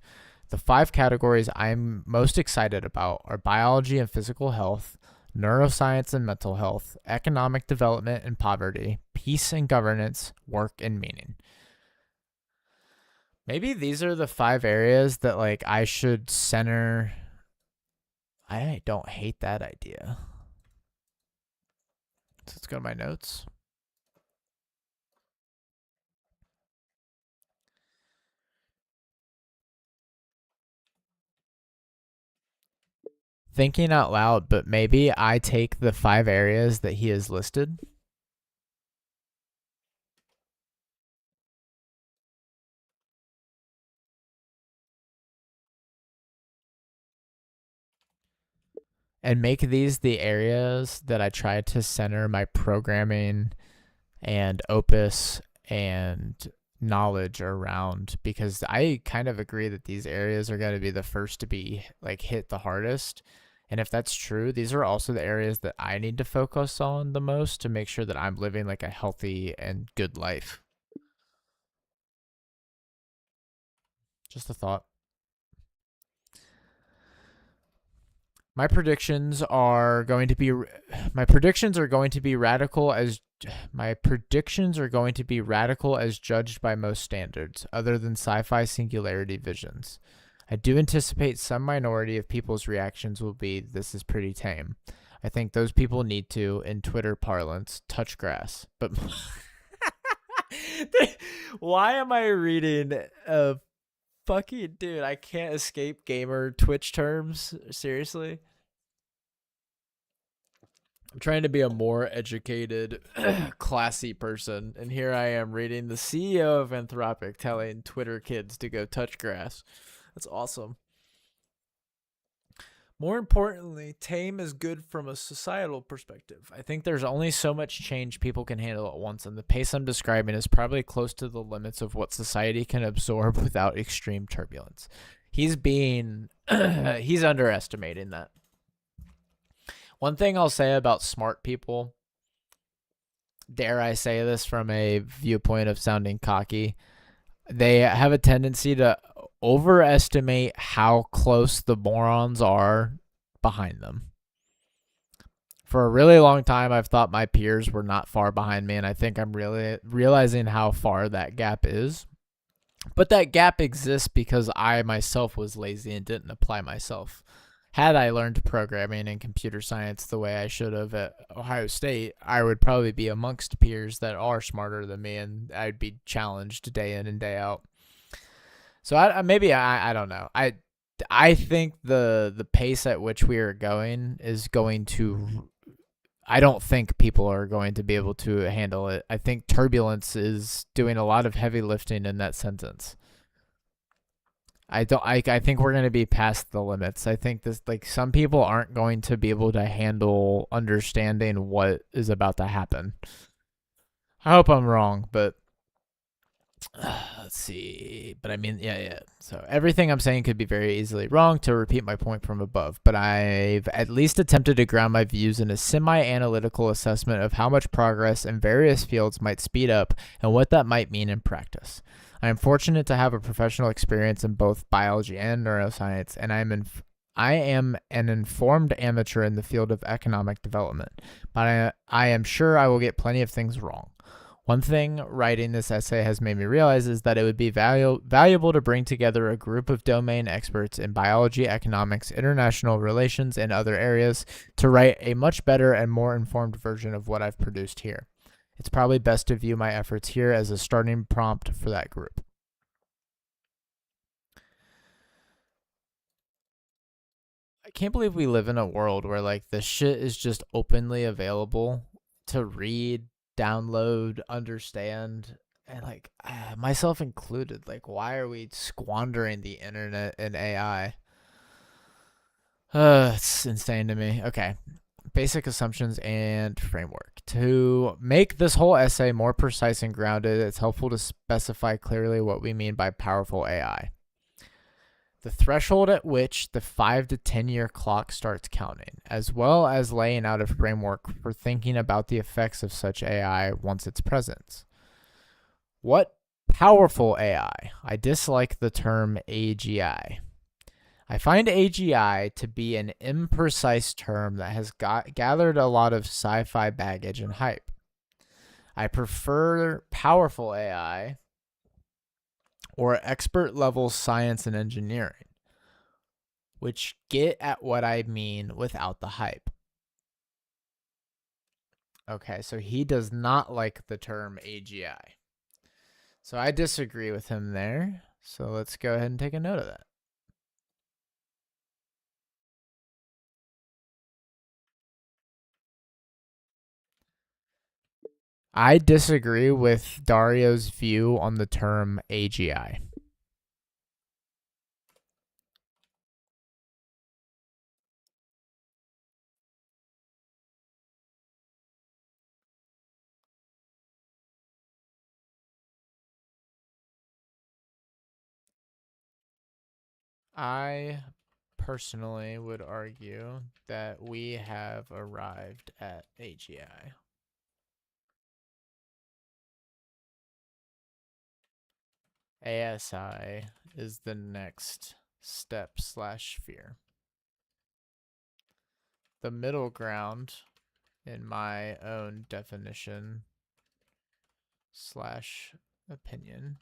The 5 categories I'm most excited about are biology and physical health, neuroscience and mental health, economic development and poverty, peace and governance, work and meaning. Maybe these are the 5 areas that like I should center. I don't hate that idea. So let's go to my notes. Thinking out loud, but maybe I take the 5 areas that he has listed and make these the areas that I try to center my programming and opus and knowledge around, because I kind of agree that these areas are going to be the first to be like hit the hardest. And if that's true, these are also the areas that I need to focus on the most to make sure that I'm living like a healthy and good life. Just a thought. My predictions are going to be radical as judged by most standards, other than sci-fi singularity visions. I do anticipate some minority of people's reactions will be, this is pretty tame. I think those people need to, in Twitter parlance, touch grass. But why am I reading fucking dude? I can't escape gamer Twitch terms. Seriously. I'm trying to be a more educated, classy person, and here I am reading the CEO of Anthropic telling Twitter kids to go touch grass. That's awesome. More importantly, tame is good from a societal perspective. I think there's only so much change people can handle at once, and the pace I'm describing is probably close to the limits of what society can absorb without extreme turbulence. He's being he's underestimating that. One thing I'll say about smart people, dare I say this from a viewpoint of sounding cocky, they have a tendency to overestimate how close the morons are behind them. For a really long time, I've thought my peers were not far behind me, and I think I'm really realizing how far that gap is. But that gap exists because I myself was lazy and didn't apply myself. Had I learned programming and computer science the way I should have at Ohio State, I would probably be amongst peers that are smarter than me, and I'd be challenged day in and day out. So I don't know. I think the pace at which we are going is going to. I don't think people are going to be able to handle it. I think turbulence is doing a lot of heavy lifting in that sentence. I think we're going to be past the limits. I think this, like, some people aren't going to be able to handle understanding what is about to happen. I hope I'm wrong, but let's see. But I mean, yeah. So everything I'm saying could be very easily wrong, to repeat my point from above. But I've at least attempted to ground my views in a semi-analytical assessment of how much progress in various fields might speed up and what that might mean in practice. I am fortunate to have a professional experience in both biology and neuroscience, and I am an informed amateur in the field of economic development. But I am sure I will get plenty of things wrong. One thing writing this essay has made me realize is that it would be valuable to bring together a group of domain experts in biology, economics, international relations, and other areas to write a much better and more informed version of what I've produced here. It's probably best to view my efforts here as a starting prompt for that group. I can't believe we live in a world where, like, this shit is just openly available to read, download, understand, and, like, myself included. Like, why are we squandering the internet and AI? It's insane to me. Okay. Basic assumptions and framework. To make this whole essay more precise and grounded, it's helpful to specify clearly what we mean by powerful AI. The threshold at which the 5 to 10 year clock starts counting, as well as laying out a framework for thinking about the effects of such AI once it's present. What powerful AI? I dislike the term AGI. I find AGI to be an imprecise term that has gathered a lot of sci-fi baggage and hype. I prefer powerful AI or expert level science and engineering, which get at what I mean without the hype. Okay, so he does not like the term AGI. So I disagree with him there. So let's go ahead and take a note of that. I disagree with Dario's view on the term AGI. I personally would argue that we have arrived at AGI. ASI is the next step / sphere. The middle ground, in my own definition / opinion,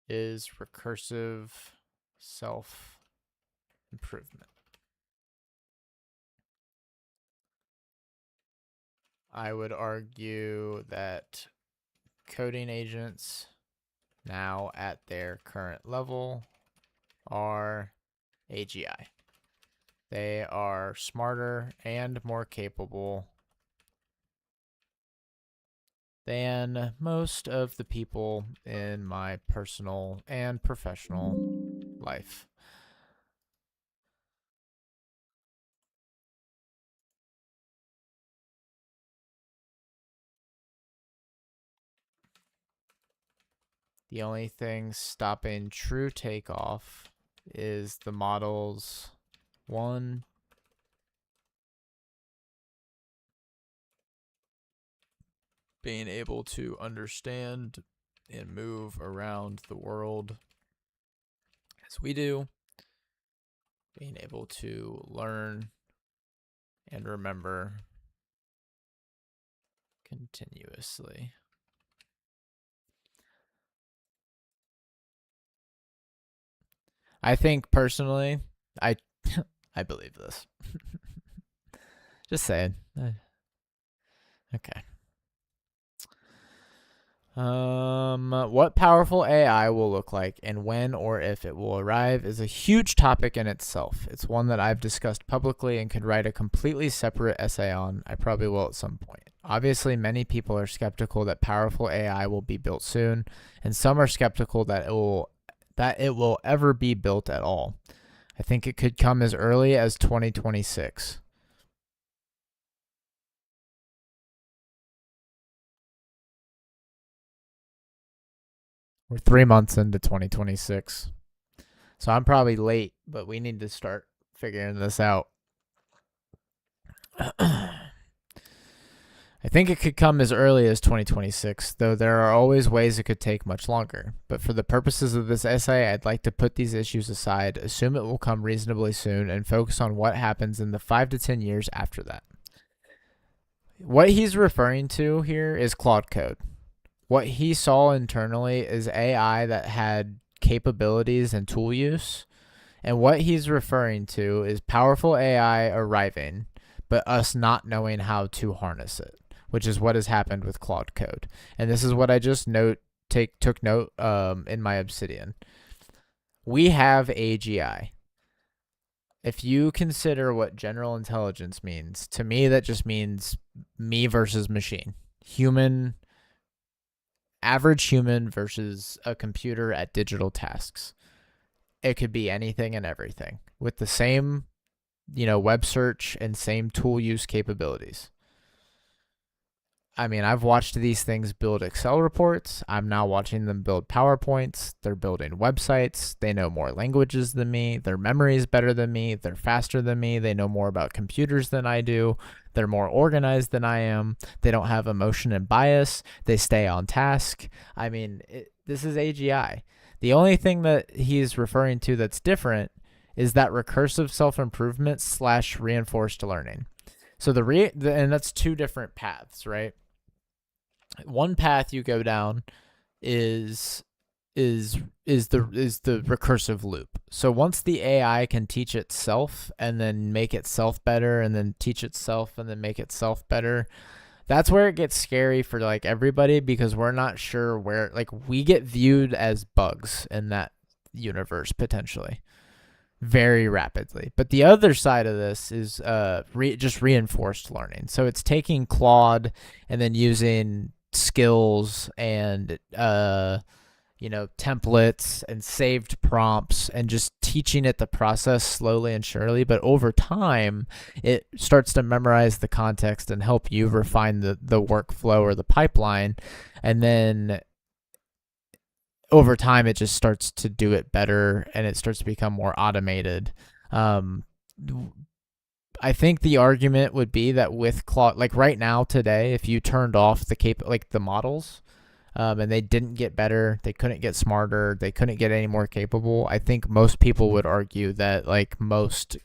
is recursive self-improvement. I would argue that coding agents now at their current level are AGI. They are smarter and more capable than most of the people in my personal and professional life. The only thing stopping true takeoff is the models 1, being able to understand and move around the world as we do, being able to learn and remember continuously. I think personally, I I believe this. Just saying. Okay. What powerful AI will look like and when or if it will arrive is a huge topic in itself. It's one that I've discussed publicly and could write a completely separate essay on. I probably will at some point. Obviously, many people are skeptical that powerful AI will be built soon, and some are skeptical that it will ever be built at all. I think it could come as early as 2026. We're 3 months into 2026. So I'm probably late, but we need to start figuring this out. I think it could come as early as 2026, though there are always ways it could take much longer. But for the purposes of this essay, I'd like to put these issues aside, assume it will come reasonably soon, and focus on what happens in the 5 to 10 years after that. What he's referring to here is Claude Code. What he saw internally is AI that had capabilities and tool use. And what he's referring to is powerful AI arriving, but us not knowing how to harness it, which is what has happened with Claude Code. And this is what I just took note in my Obsidian. We have AGI. If you consider what general intelligence means, to me that just means me versus machine. Average human versus a computer at digital tasks. It could be anything and everything with the same, web search and same tool use capabilities. I mean, I've watched these things build Excel reports. I'm now watching them build PowerPoints. They're building websites. They know more languages than me. Their memory is better than me. They're faster than me. They know more about computers than I do. They're more organized than I am. They don't have emotion and bias. They stay on task. I mean, this is AGI. The only thing that he's referring to that's different is that recursive self-improvement / reinforced learning. So and that's two different paths, right? One path you go down is the recursive loop. So once the AI can teach itself and then make itself better and then teach itself and then make itself better, that's where it gets scary for like everybody, because we're not sure where, like, we get viewed as bugs in that universe potentially very rapidly. But the other side of this is just reinforced learning. So it's taking Claude and then using skills and templates and saved prompts and just teaching it the process slowly and surely. But over time, it starts to memorize the context and help you refine the workflow or the pipeline. And then over time, it just starts to do it better and it starts to become more automated. I think the argument would be that with Claude, like right now today, if you turned off the models, and they didn't get better, they couldn't get smarter, they couldn't get any more capable, I think most people would argue that like most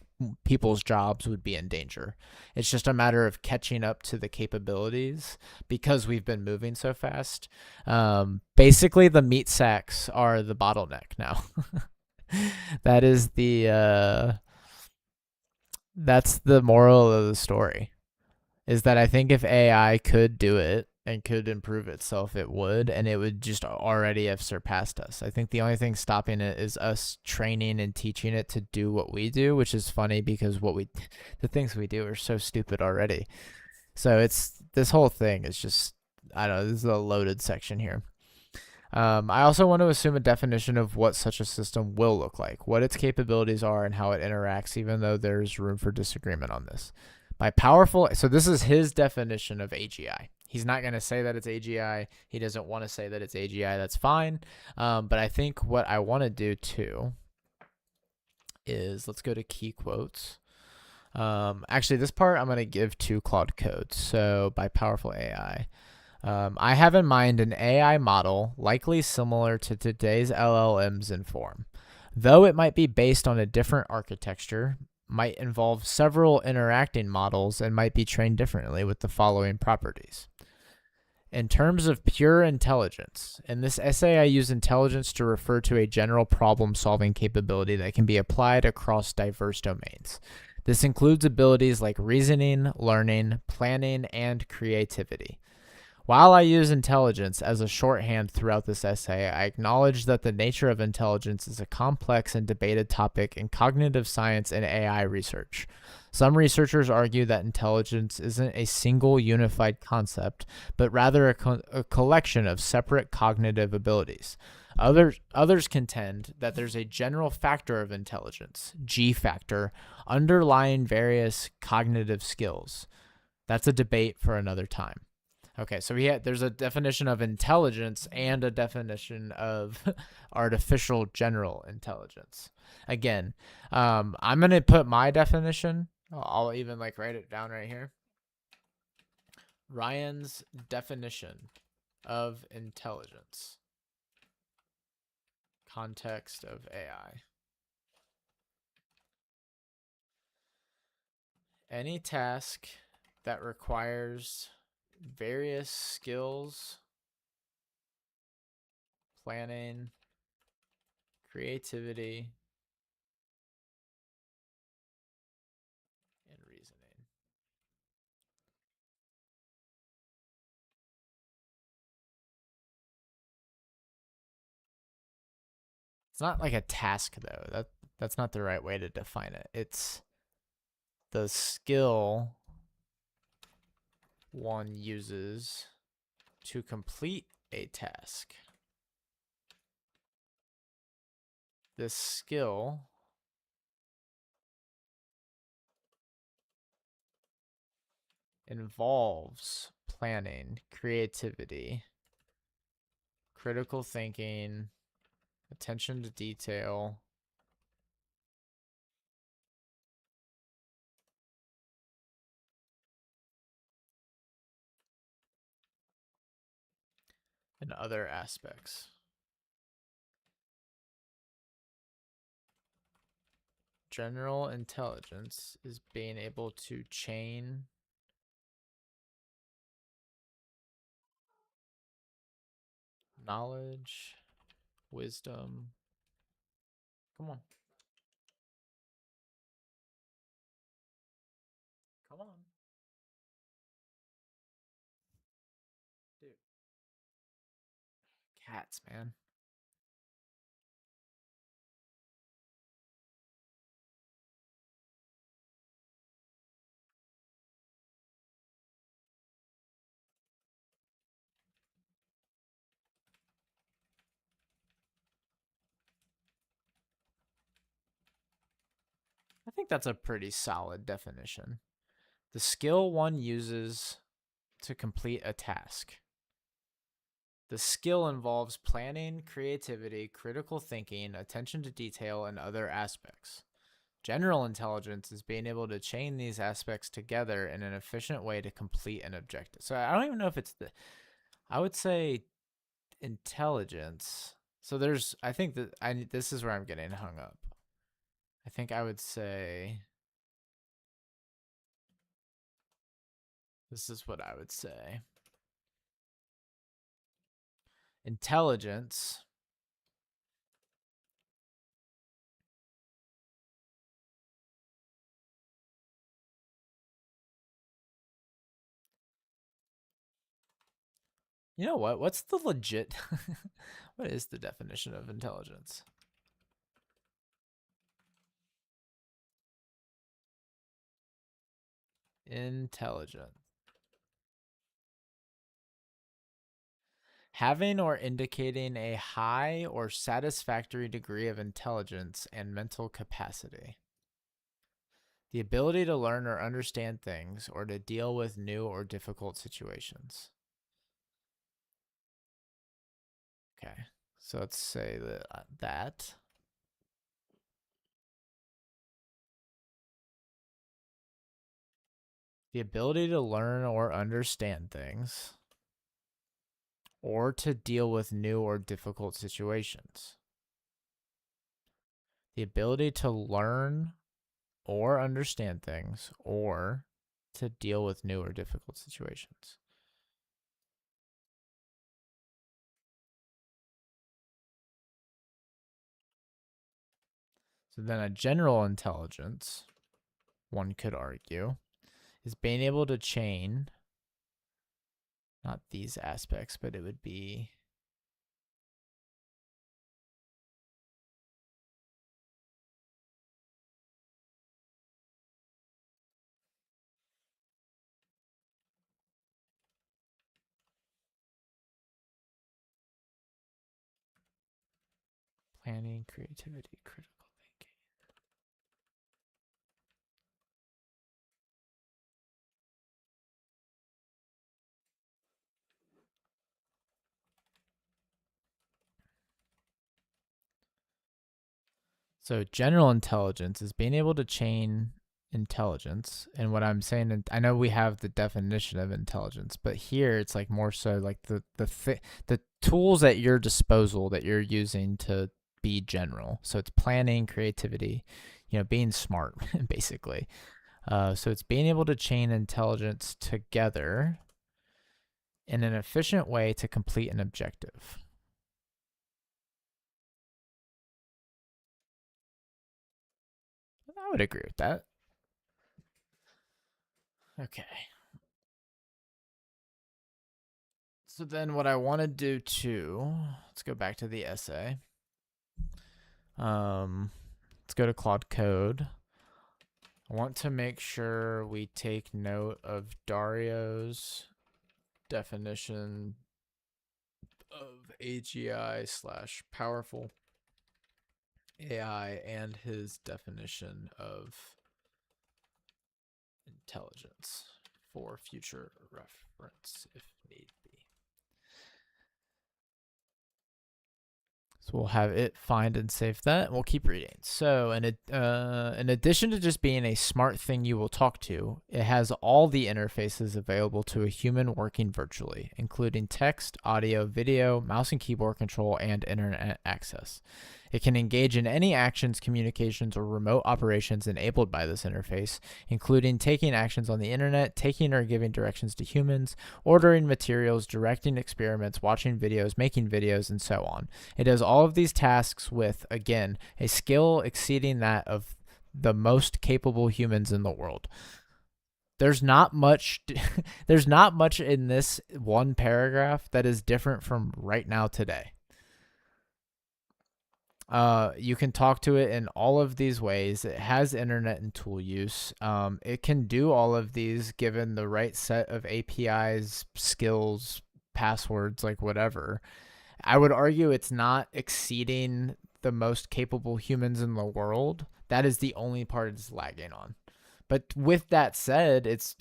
people's jobs would be in danger. It's just a matter of catching up to the capabilities because we've been moving so fast. Basically, the meat sacks are the bottleneck now. That is that's the moral of the story, is that I think if AI could do it and could improve itself, it would, and it would just already have surpassed us. I think the only thing stopping it is us training and teaching it to do what we do, which is funny because the things we do are so stupid already. So this whole thing is just, I don't know, this is a loaded section here. I also want to assume a definition of what such a system will look like, what its capabilities are, and how it interacts, even though there's room for disagreement on this. So this is his definition of AGI. He's not going to say that it's AGI. He doesn't want to say that it's AGI. That's fine. But I think what I want to do too is let's go to key quotes. Actually, this part I'm going to give to Claude Code. So by Powerful AI. I have in mind an AI model likely similar to today's LLMs in form. Though it might be based on a different architecture, might involve several interacting models, and might be trained differently with the following properties. In terms of pure intelligence, in this essay I use intelligence to refer to a general problem-solving capability that can be applied across diverse domains. This includes abilities like reasoning, learning, planning, and creativity. While I use intelligence as a shorthand throughout this essay, I acknowledge that the nature of intelligence is a complex and debated topic in cognitive science and AI research. Some researchers argue that intelligence isn't a single unified concept, but rather a collection of separate cognitive abilities. Others contend that there's a general factor of intelligence, G factor, underlying various cognitive skills. That's a debate for another time. Okay, so there's a definition of intelligence and a definition of artificial general intelligence. Again, I'm going to put my definition. I'll even write it down right here. Ryan's definition of intelligence. Context of AI. Any task that requires various skills, planning, creativity, and reasoning. It's not like a task though. That's not the right way to define it. It's the skill one uses to complete a task. This skill involves planning, creativity, critical thinking, attention to detail, and other aspects. General intelligence is being able to chain knowledge, wisdom. Come on. Come on. Dude. Cats, man. I think that's a pretty solid definition. The skill one uses to complete a task. The skill involves planning, creativity, critical thinking, attention to detail, and other aspects. General intelligence is being able to chain these aspects together in an efficient way to complete an objective. So I don't even know if it's I would say intelligence. So I think that this is where I'm getting hung up. I think I would say, this is what I would say. Intelligence You know what? What's the legit what is the definition of intelligence? Intelligent. Having or indicating a high or satisfactory degree of intelligence and mental capacity. The ability to learn or understand things or to deal with new or difficult situations. Okay. So let's say that. The ability to learn or understand things, or to deal with new or difficult situations. The ability to learn or understand things, or to deal with new or difficult situations. So then a general intelligence, one could argue, is being able to chain, not these aspects, but it would be planning, creativity, critical thinking. So general intelligence is being able to chain intelligence. And what I'm saying, I know we have the definition of intelligence, but here it's like more so like the tools at your disposal that you're using to be general. So it's planning, creativity, being smart, basically. So it's being able to chain intelligence together in an efficient way to complete an objective. I would agree with that. Okay. So then what I want to do too, let's go back to the essay. Let's go to Claude Code. I want to make sure we take note of Dario's definition of AGI/powerful AI and his definition of intelligence for future reference if need be. So we'll have it find and save that. We'll keep reading. So in addition to just being a smart thing you will talk to, it has all the interfaces available to a human working virtually, including text, audio, video, mouse and keyboard control, and internet access. It can engage in any actions, communications, or remote operations enabled by this interface, including taking actions on the internet, taking or giving directions to humans, ordering materials, directing experiments, watching videos, making videos, and so on. It does all of these tasks with, again, a skill exceeding that of the most capable humans in the world. There's not much there's not much in this one paragraph that is different from right now today. You can talk to it in all of these ways. It has internet and tool use. It can do all of these given the right set of APIs, skills, passwords, like whatever. I would argue it's not exceeding the most capable humans in the world. That is the only part it's lagging on. But with that said, it's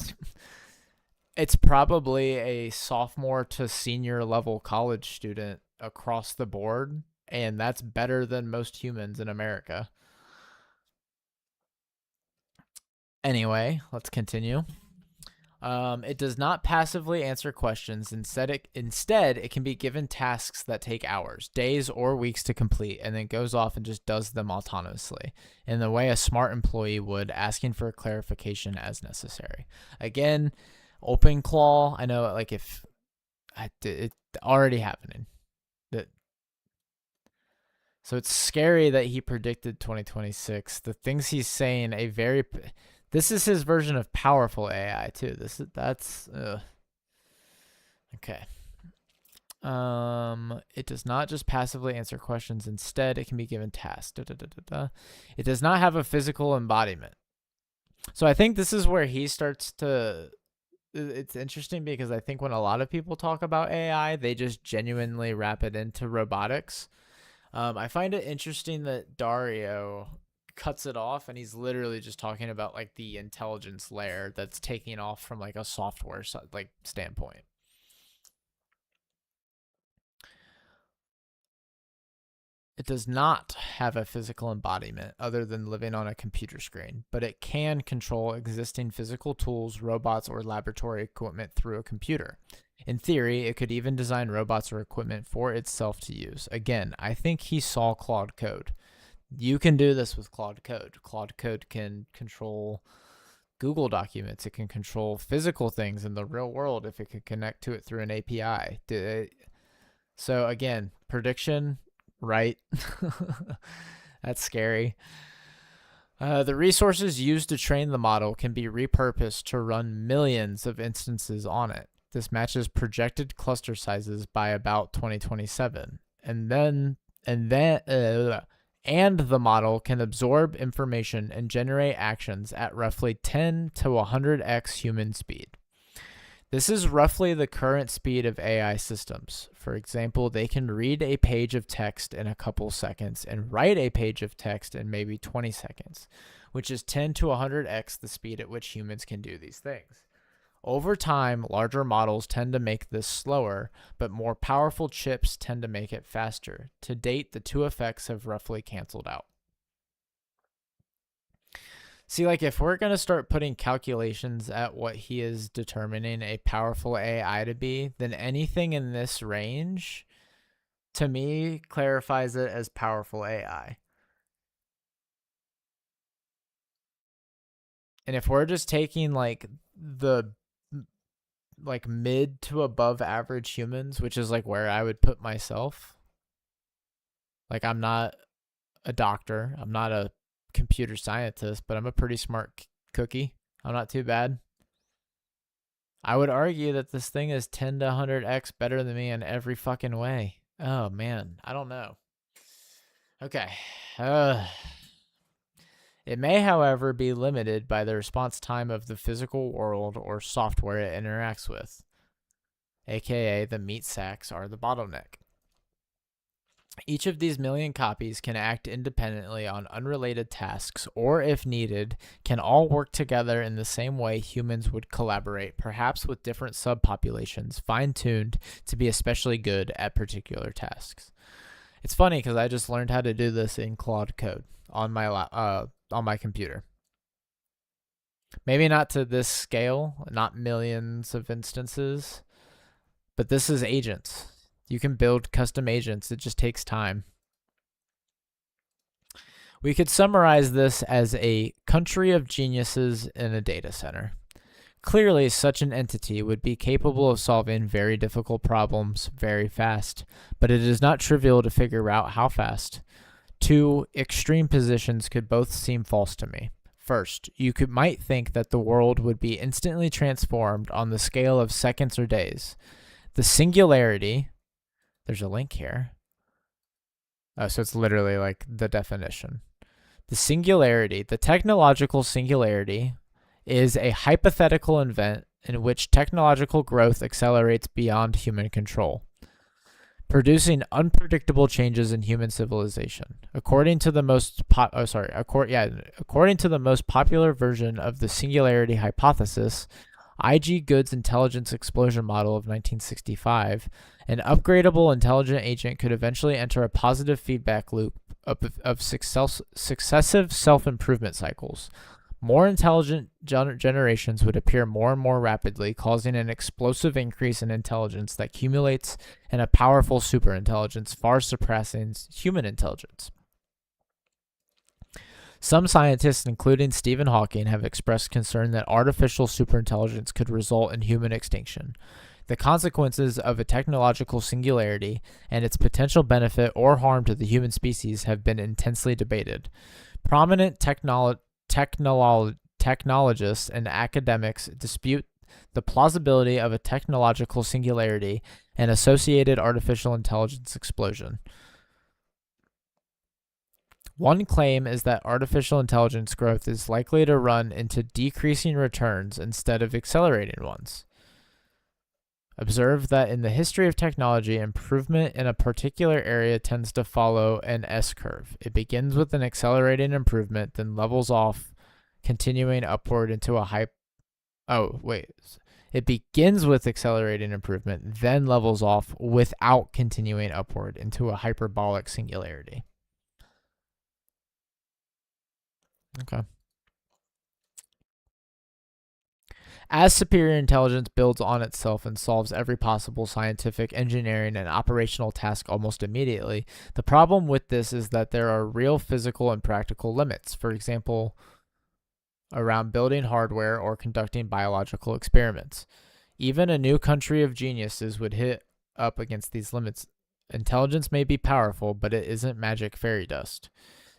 probably a sophomore to senior level college student across the board, and that's better than most humans in America. Anyway, let's continue. It does not passively answer questions. Instead, it can be given tasks that take hours, days, or weeks to complete, and then goes off and just does them autonomously in the way a smart employee would, asking for clarification as necessary. Again, OpenClaw, I know, like, if it's already happening. So it's scary that he predicted 2026. The things he's saying, this is his version of powerful AI too. That's okay. It does not just passively answer questions. Instead, it can be given tasks. It does not have a physical embodiment. So I think this is where he starts to. It's interesting because I think when a lot of people talk about AI, they just genuinely wrap it into robotics. I find it interesting that Dario cuts it off and he's literally just talking about like the intelligence layer that's taking off from like a software like standpoint. It does not have a physical embodiment other than living on a computer screen, but it can control existing physical tools, robots, or laboratory equipment through a computer. In theory, it could even design robots or equipment for itself to use. Again, I think he saw Claude Code. You can do this with Claude Code. Claude Code can control Google documents. It can control physical things in the real world if it can connect to it through an API. So again, prediction, right? That's scary. The resources used to train the model can be repurposed to run millions of instances on it. This matches projected cluster sizes by about 2027. And the model can absorb information and generate actions at roughly 10 to 100x human speed. This is roughly the current speed of AI systems. For example, they can read a page of text in a couple seconds and write a page of text in maybe 20 seconds, which is 10 to 100x the speed at which humans can do these things. Over time, larger models tend to make this slower, but more powerful chips tend to make it faster. To date, the two effects have roughly canceled out. See, like if we're going to start putting calculations at what he is determining a powerful AI to be, then anything in this range, to me, clarifies it as powerful AI. And if we're just taking like the mid to above average humans, which is like where I would put myself. Like I'm not a doctor, I'm not a computer scientist, but I'm a pretty smart cookie. I'm not too bad. I would argue that this thing is 10 to 100x better than me in every fucking way. Oh man, I don't know. Okay. It may, however, be limited by the response time of the physical world or software it interacts with, aka the meat sacks are the bottleneck. Each of these million copies can act independently on unrelated tasks, or if needed, can all work together in the same way humans would collaborate, perhaps with different subpopulations, fine-tuned to be especially good at particular tasks. It's funny because I just learned how to do this in Claude Code on my computer. Maybe not to this scale, not millions of instances, but this is agents. You can build custom agents. It just takes time. We could summarize this as a country of geniuses in a data center. Clearly, such an entity would be capable of solving very difficult problems very fast, but it is not trivial to figure out how fast. Two extreme positions could both seem false to me. First, you might think that the world would be instantly transformed on the scale of seconds or days. The singularity, there's a link here. Oh, so it's literally like the definition. The singularity, the technological singularity, is a hypothetical event in which technological growth accelerates beyond human control, producing unpredictable changes in human civilization. According to the most according to the most popular version of the singularity hypothesis, I.G. Good's intelligence explosion model of 1965, an upgradable intelligent agent could eventually enter a positive feedback loop of successive self-improvement cycles. More intelligent generations would appear more and more rapidly, causing an explosive increase in intelligence that accumulates in a powerful superintelligence far surpassing human intelligence. Some scientists, including Stephen Hawking, have expressed concern that artificial superintelligence could result in human extinction. The consequences of a technological singularity and its potential benefit or harm to the human species have been intensely debated. Prominent technologists and academics dispute the plausibility of a technological singularity and associated artificial intelligence explosion. One claim is that artificial intelligence growth is likely to run into decreasing returns instead of accelerating ones. Observe that in the history of technology, improvement in a particular area tends to follow an S-curve. It begins with an accelerating improvement, then levels off, continuing upward into a It begins with accelerating improvement, then levels off without continuing upward into a hyperbolic singularity. Okay. As superior intelligence builds on itself and solves every possible scientific, engineering, and operational task almost immediately, the problem with this is that there are real physical and practical limits. For example, around building hardware or conducting biological experiments. Even a new country of geniuses would hit up against these limits. Intelligence may be powerful, but it isn't magic fairy dust.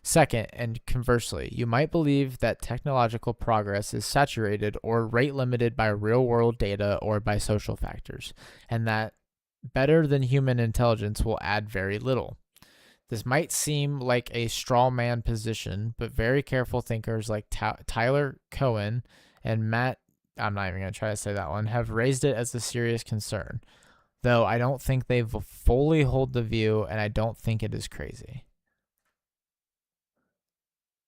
Second, and conversely, you might believe that technological progress is saturated or rate limited by real world data or by social factors, and that better than human intelligence will add very little. This might seem like a straw man position, but very careful thinkers like Tyler Cohen and Matt, I'm not even going to try to say that one, have raised it as a serious concern, though I don't think they fully hold the view, and I don't think it is crazy.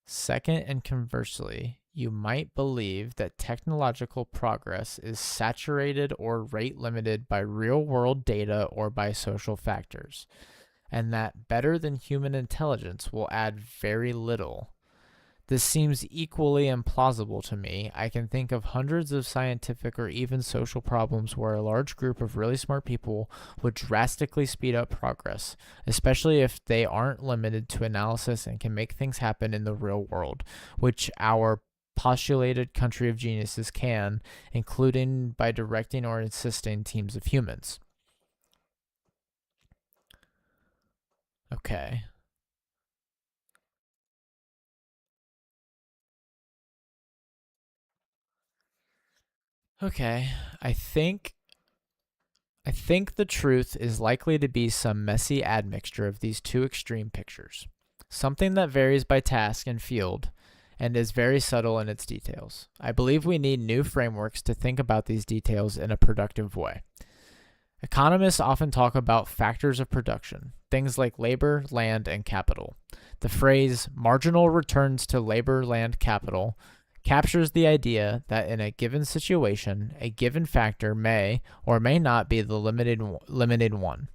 Second, and conversely, you might believe that technological progress is saturated or rate limited by real world data or by social factors, and that better than human intelligence will add very little. This seems equally implausible to me. I can think of hundreds of scientific or even social problems where a large group of really smart people would drastically speed up progress, especially if they aren't limited to analysis and can make things happen in the real world, which our postulated country of geniuses can, including by directing or assisting teams of humans. Okay. Okay, I think the truth is likely to be some messy admixture of these two extreme pictures. Something that varies by task and field and is very subtle in its details. I believe we need new frameworks to think about these details in a productive way. Economists often talk about factors of production, things like labor, land, and capital. The phrase marginal returns to labor, land, capital captures the idea that in a given situation, a given factor may or may not be the limited one.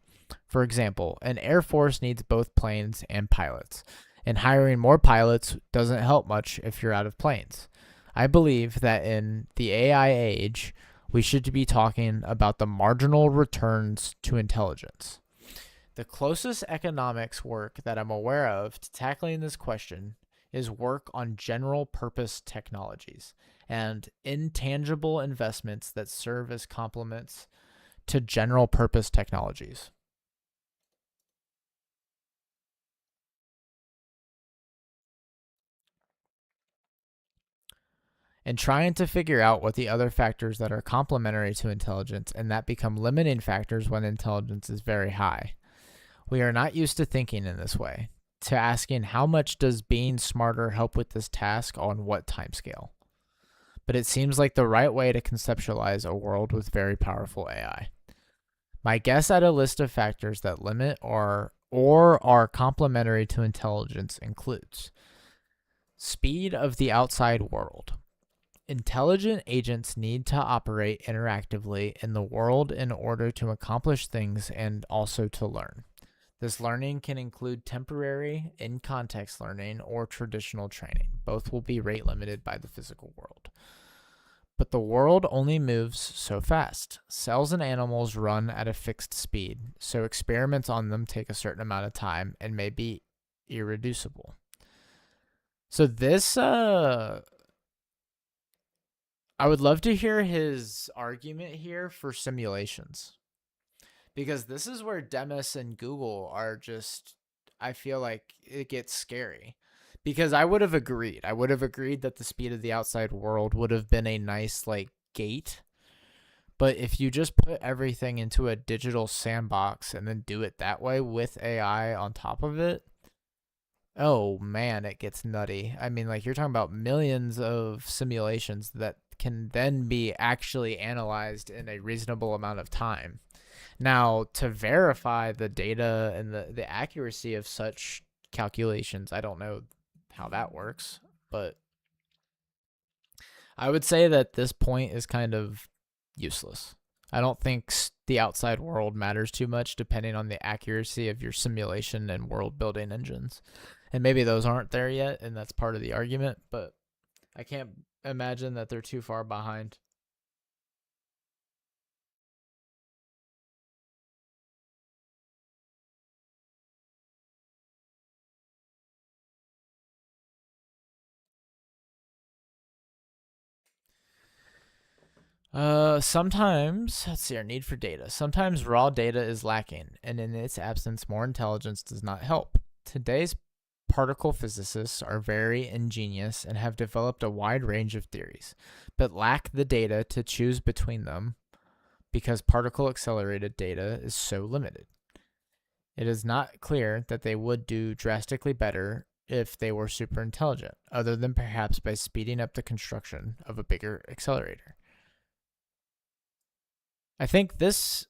For example, an air force needs both planes and pilots, and hiring more pilots doesn't help much if you're out of planes. I believe that in the AI age, we should be talking about the marginal returns to intelligence. The closest economics work that I'm aware of to tackling this question is work on general purpose technologies and intangible investments that serve as complements to general purpose technologies. And trying to figure out what the other factors that are complementary to intelligence and that become limiting factors when intelligence is very high. We are not used to thinking in this way, to asking how much does being smarter help with this task on what timescale. But it seems like the right way to conceptualize a world with very powerful AI. My guess at a list of factors that limit or are complementary to intelligence includes speed of the outside world. Intelligent agents need to operate interactively in the world in order to accomplish things and also to learn. This learning can include temporary, in-context learning, or traditional training. Both will be rate limited by the physical world. But the world only moves so fast. Cells and animals run at a fixed speed, so experiments on them take a certain amount of time and may be irreducible. So this, I would love to hear his argument here for simulations. Because this is where Demis and Google are just, I feel like it gets scary. Because I would have agreed. I would have agreed that the speed of the outside world would have been a nice, gate. But if you just put everything into a digital sandbox and then do it that way with AI on top of it, oh man, it gets nutty. I mean, you're talking about millions of simulations that can then be actually analyzed in a reasonable amount of time. Now, to verify the data and the accuracy of such calculations, I don't know how that works, but I would say that this point is kind of useless. I don't think the outside world matters too much depending on the accuracy of your simulation and world building engines. And maybe those aren't there yet, and that's part of the argument, but I can't imagine that they're too far behind. Sometimes, let's see, our need for data. Sometimes raw data is lacking, and in its absence, more intelligence does not help. Today's particle physicists are very ingenious and have developed a wide range of theories, but lack the data to choose between them because particle accelerated data is so limited. It is not clear that they would do drastically better if they were super intelligent, other than perhaps by speeding up the construction of a bigger accelerator. I think this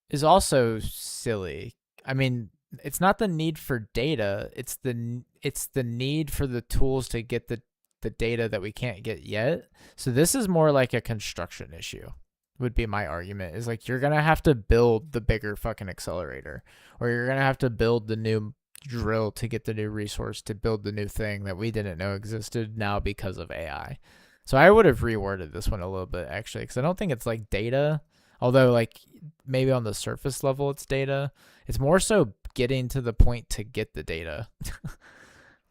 is also silly. I mean, it's not the need for data, it's the need for the tools to get the data that we can't get yet. So this is more like a construction issue, would be my argument. Is like, you're going to have to build the bigger fucking accelerator, or you're going to have to build the new drill to get the new resource to build the new thing that we didn't know existed now because of AI. So I would have reworded this one a little bit, actually, because I don't think it's like data. Although, like, maybe on the surface level it's data. It's more so getting to the point to get the data,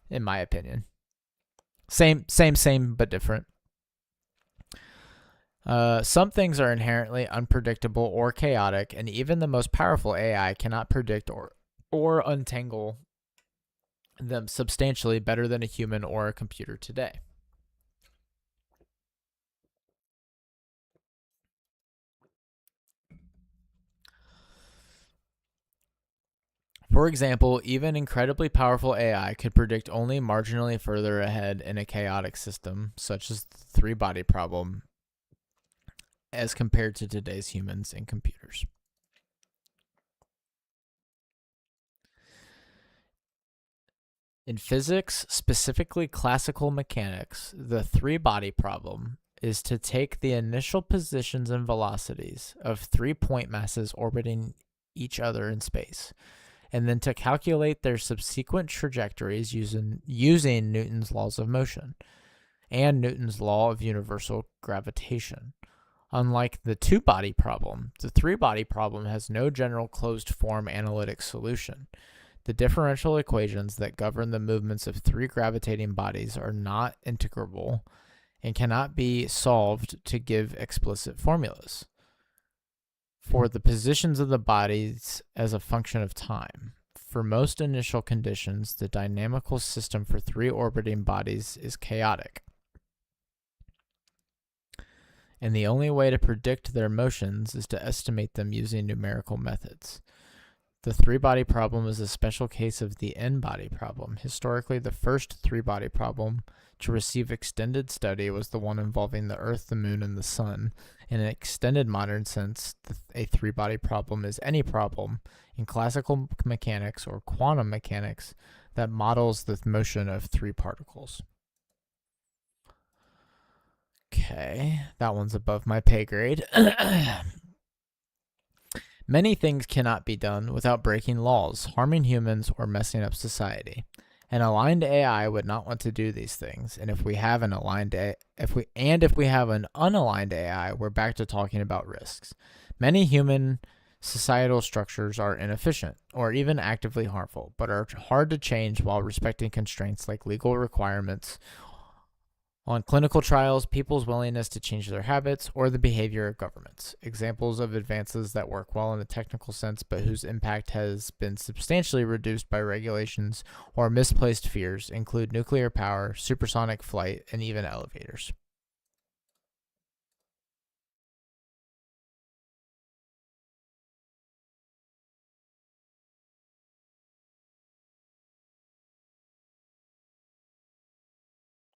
in my opinion. Same, but different. Some things are inherently unpredictable or chaotic, and even the most powerful AI cannot predict or untangle them substantially better than a human or a computer today. For example, even incredibly powerful AI could predict only marginally further ahead in a chaotic system, such as the three-body problem, as compared to today's humans and computers. In physics, specifically classical mechanics, the three-body problem is to take the initial positions and velocities of 3 point masses orbiting each other in space, and then to calculate their subsequent trajectories using Newton's laws of motion and Newton's law of universal gravitation. Unlike the two-body problem, the three-body problem has no general closed-form analytic solution. The differential equations that govern the movements of three gravitating bodies are not integrable and cannot be solved to give explicit formulas for the positions of the bodies as a function of time. For most initial conditions, the dynamical system for three orbiting bodies is chaotic, and the only way to predict their motions is to estimate them using numerical methods. The three-body problem is a special case of the n-body problem. Historically, the first three-body problem to receive extended study was the one involving the Earth, the Moon, and the Sun. In an extended modern sense, a three-body problem is any problem in classical mechanics or quantum mechanics that models the motion of three particles. Okay, that one's above my pay grade. Many things cannot be done without breaking laws, harming humans, or messing up society. An aligned AI would not want to do these things, and if we have an unaligned AI, we're back to talking about risks. Many human societal structures are inefficient or even actively harmful, but are hard to change while respecting constraints like legal requirements on clinical trials, people's willingness to change their habits, or the behavior of governments. Examples of advances that work well in a technical sense but whose impact has been substantially reduced by regulations or misplaced fears include nuclear power, supersonic flight, and even elevators.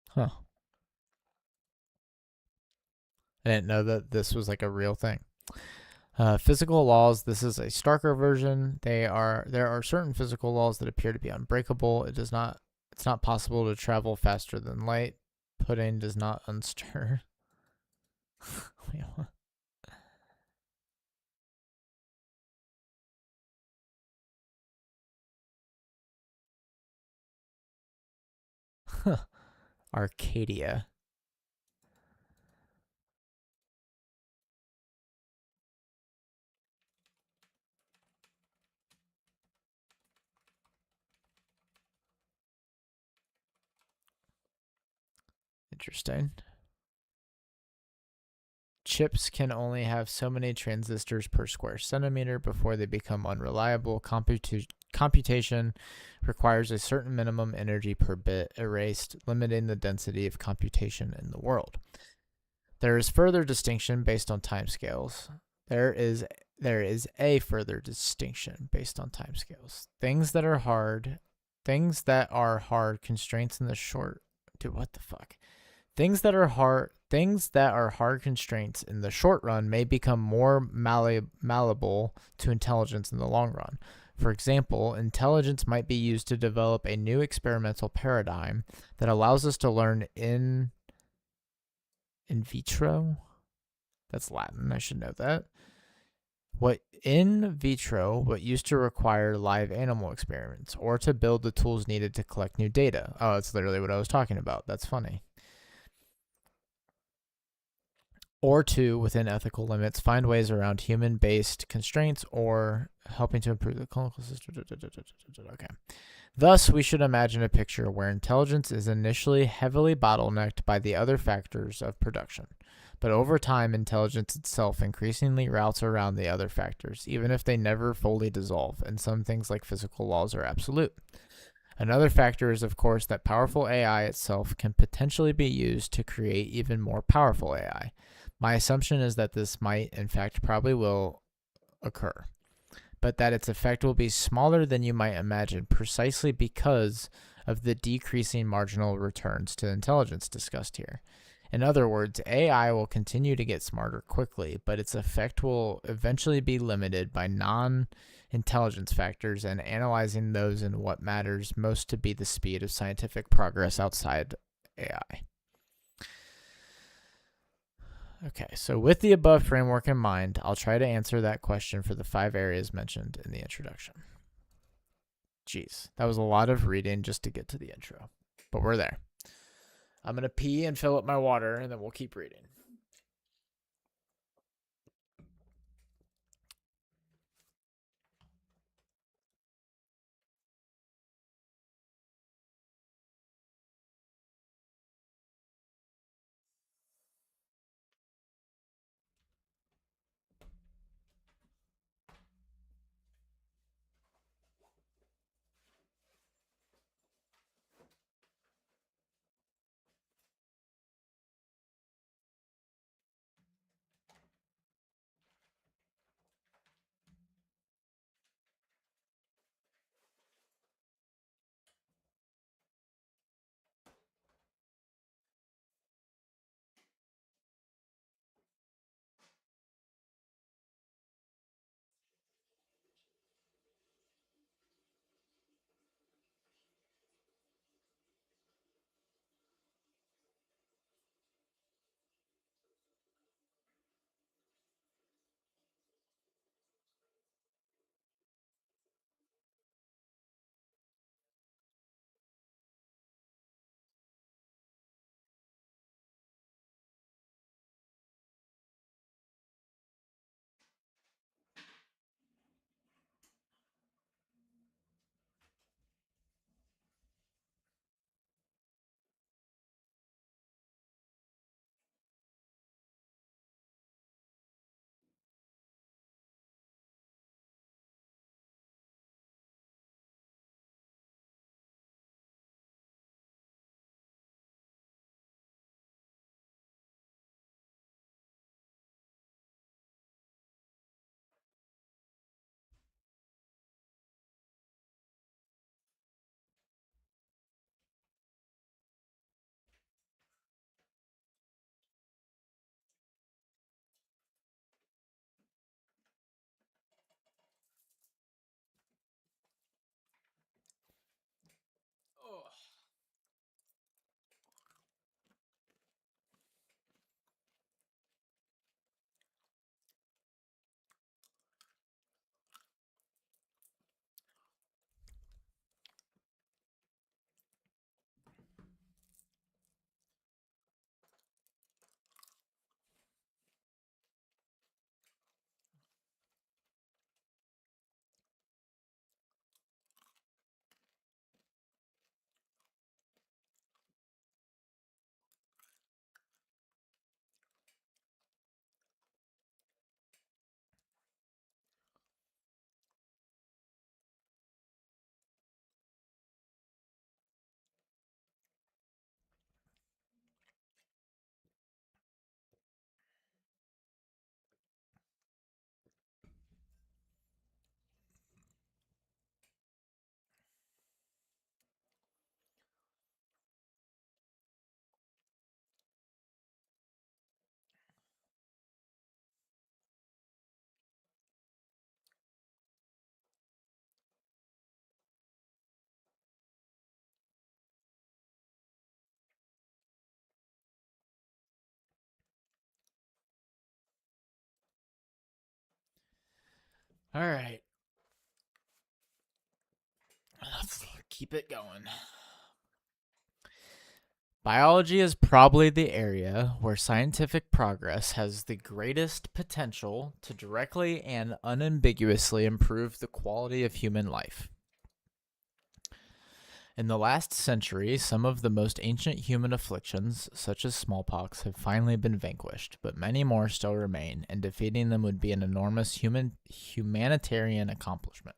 Huh. I didn't know that this was like a real thing. Physical laws. This is a starker version. There are certain physical laws that appear to be unbreakable. It's not possible to travel faster than light. Pudding does not unstir. Wait, what? Arcadia. Interesting. Chips can only have so many transistors per square centimeter before they become unreliable. Computation requires a certain minimum energy per bit erased, limiting the density of computation in the world. There is further distinction based on timescales. There is a further distinction based on timescales. Things that are hard constraints in the short. Dude, what the fuck? Things that are hard constraints in the short run may become more malleable to intelligence in the long run. For example, intelligence might be used to develop a new experimental paradigm that allows us to learn in vitro. That's Latin, I should know that. What used to require live animal experiments, or to build the tools needed to collect new data. Oh, that's literally what I was talking about. That's funny. Or to, within ethical limits, find ways around human-based constraints or helping to improve the clinical system. Okay. Thus, we should imagine a picture where intelligence is initially heavily bottlenecked by the other factors of production. But over time, intelligence itself increasingly routes around the other factors, even if they never fully dissolve, and some things like physical laws are absolute. Another factor is, of course, that powerful AI itself can potentially be used to create even more powerful AI. My assumption is that this might, in fact, probably will occur, but that its effect will be smaller than you might imagine precisely because of the decreasing marginal returns to intelligence discussed here. In other words, AI will continue to get smarter quickly, but its effect will eventually be limited by non-intelligence factors, and analyzing those in what matters most to be the speed of scientific progress outside AI. Okay, so with the above framework in mind, I'll try to answer that question for the 5 areas mentioned in the introduction. Jeez, that was a lot of reading just to get to the intro, but we're there. I'm going to pee and fill up my water, and then we'll keep reading. All right. Let's keep it going. Biology is probably the area where scientific progress has the greatest potential to directly and unambiguously improve the quality of human life. In the last century, some of the most ancient human afflictions, such as smallpox, have finally been vanquished, but many more still remain, and defeating them would be an enormous humanitarian accomplishment.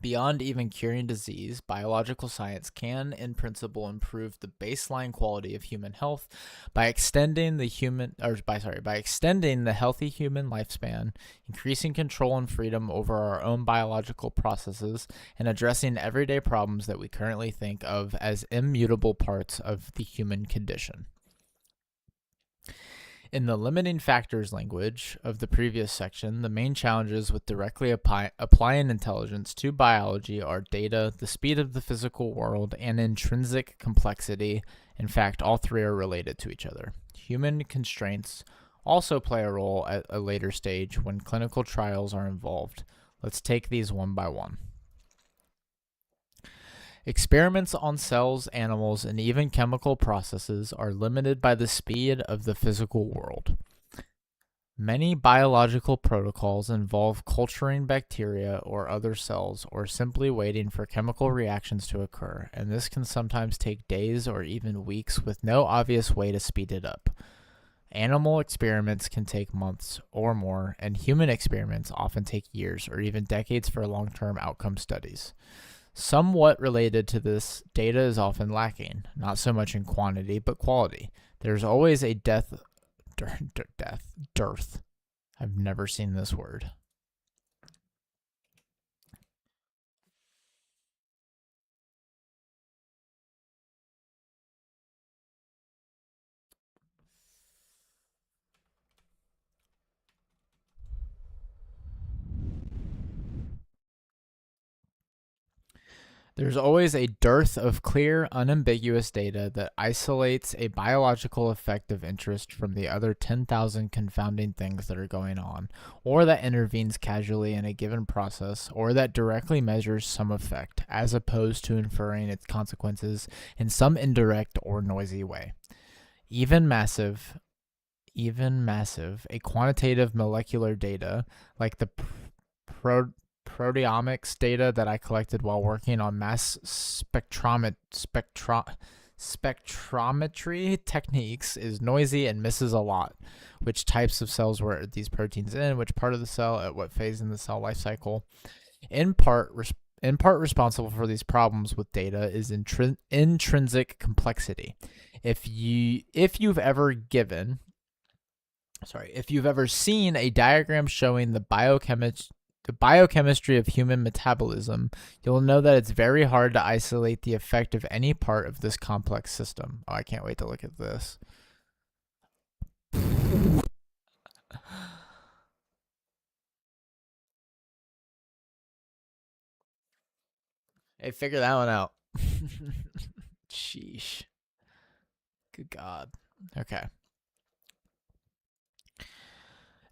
Beyond even curing disease, biological science can, in principle, improve the baseline quality of human health by extending the healthy human lifespan, increasing control and freedom over our own biological processes, and addressing everyday problems that we currently think of as immutable parts of the human condition. In the limiting factors language of the previous section, the main challenges with directly applying intelligence to biology are data, the speed of the physical world, and intrinsic complexity. In fact, all three are related to each other. Human constraints also play a role at a later stage when clinical trials are involved. Let's take these one by one. Experiments on cells, animals, and even chemical processes are limited by the speed of the physical world. Many biological protocols involve culturing bacteria or other cells or simply waiting for chemical reactions to occur, and this can sometimes take days or even weeks with no obvious way to speed it up. Animal experiments can take months or more, and human experiments often take years or even decades for long-term outcome studies. Somewhat related to this, data is often lacking, not so much in quantity, but quality. There's always a dearth. I've never seen this word. There's always a dearth of clear, unambiguous data that isolates a biological effect of interest from the other 10,000 confounding things that are going on, or that intervenes casually in a given process, or that directly measures some effect, as opposed to inferring its consequences in some indirect or noisy way. Even massive, a quantitative molecular data, like the proteomics data that I collected while working on mass spectrometry techniques, is noisy and misses a lot. Which types of cells were these proteins in, which part of the cell, at what phase in the cell life cycle. In part responsible for these problems with data is intrinsic complexity. If you've ever seen a diagram showing the biochemistry of human metabolism, you'll know that it's very hard to isolate the effect of any part of this complex system. Oh, I can't wait to look at this. Hey, figure that one out. Sheesh. Good God. Okay.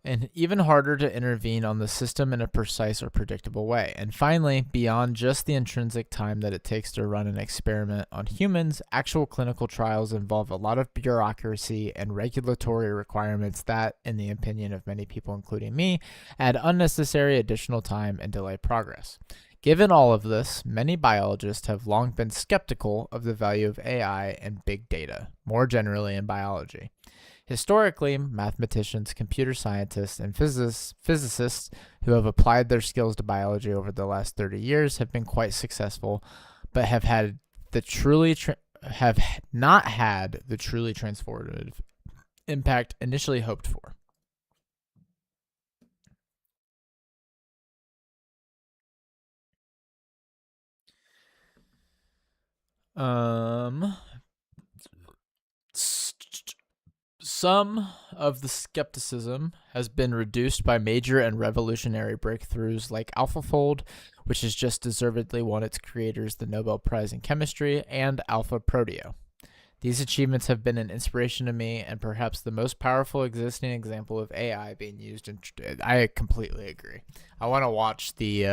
And even harder to intervene on the system in a precise or predictable way. And finally, beyond just the intrinsic time that it takes to run an experiment on humans, actual clinical trials involve a lot of bureaucracy and regulatory requirements that, in the opinion of many people, including me, add unnecessary additional time and delay progress. Given all of this, many biologists have long been skeptical of the value of AI and big data, more generally in biology. Historically, mathematicians, computer scientists, and physicists who have applied their skills to biology over the last 30 years have been quite successful, but have not had the truly transformative impact initially hoped for. Some of the skepticism has been reduced by major and revolutionary breakthroughs like AlphaFold, which has just deservedly won its creators the Nobel Prize in Chemistry, and Alpha Proteo. These achievements have been an inspiration to me and perhaps the most powerful existing example of AI being used in. I completely agree. I want to watch these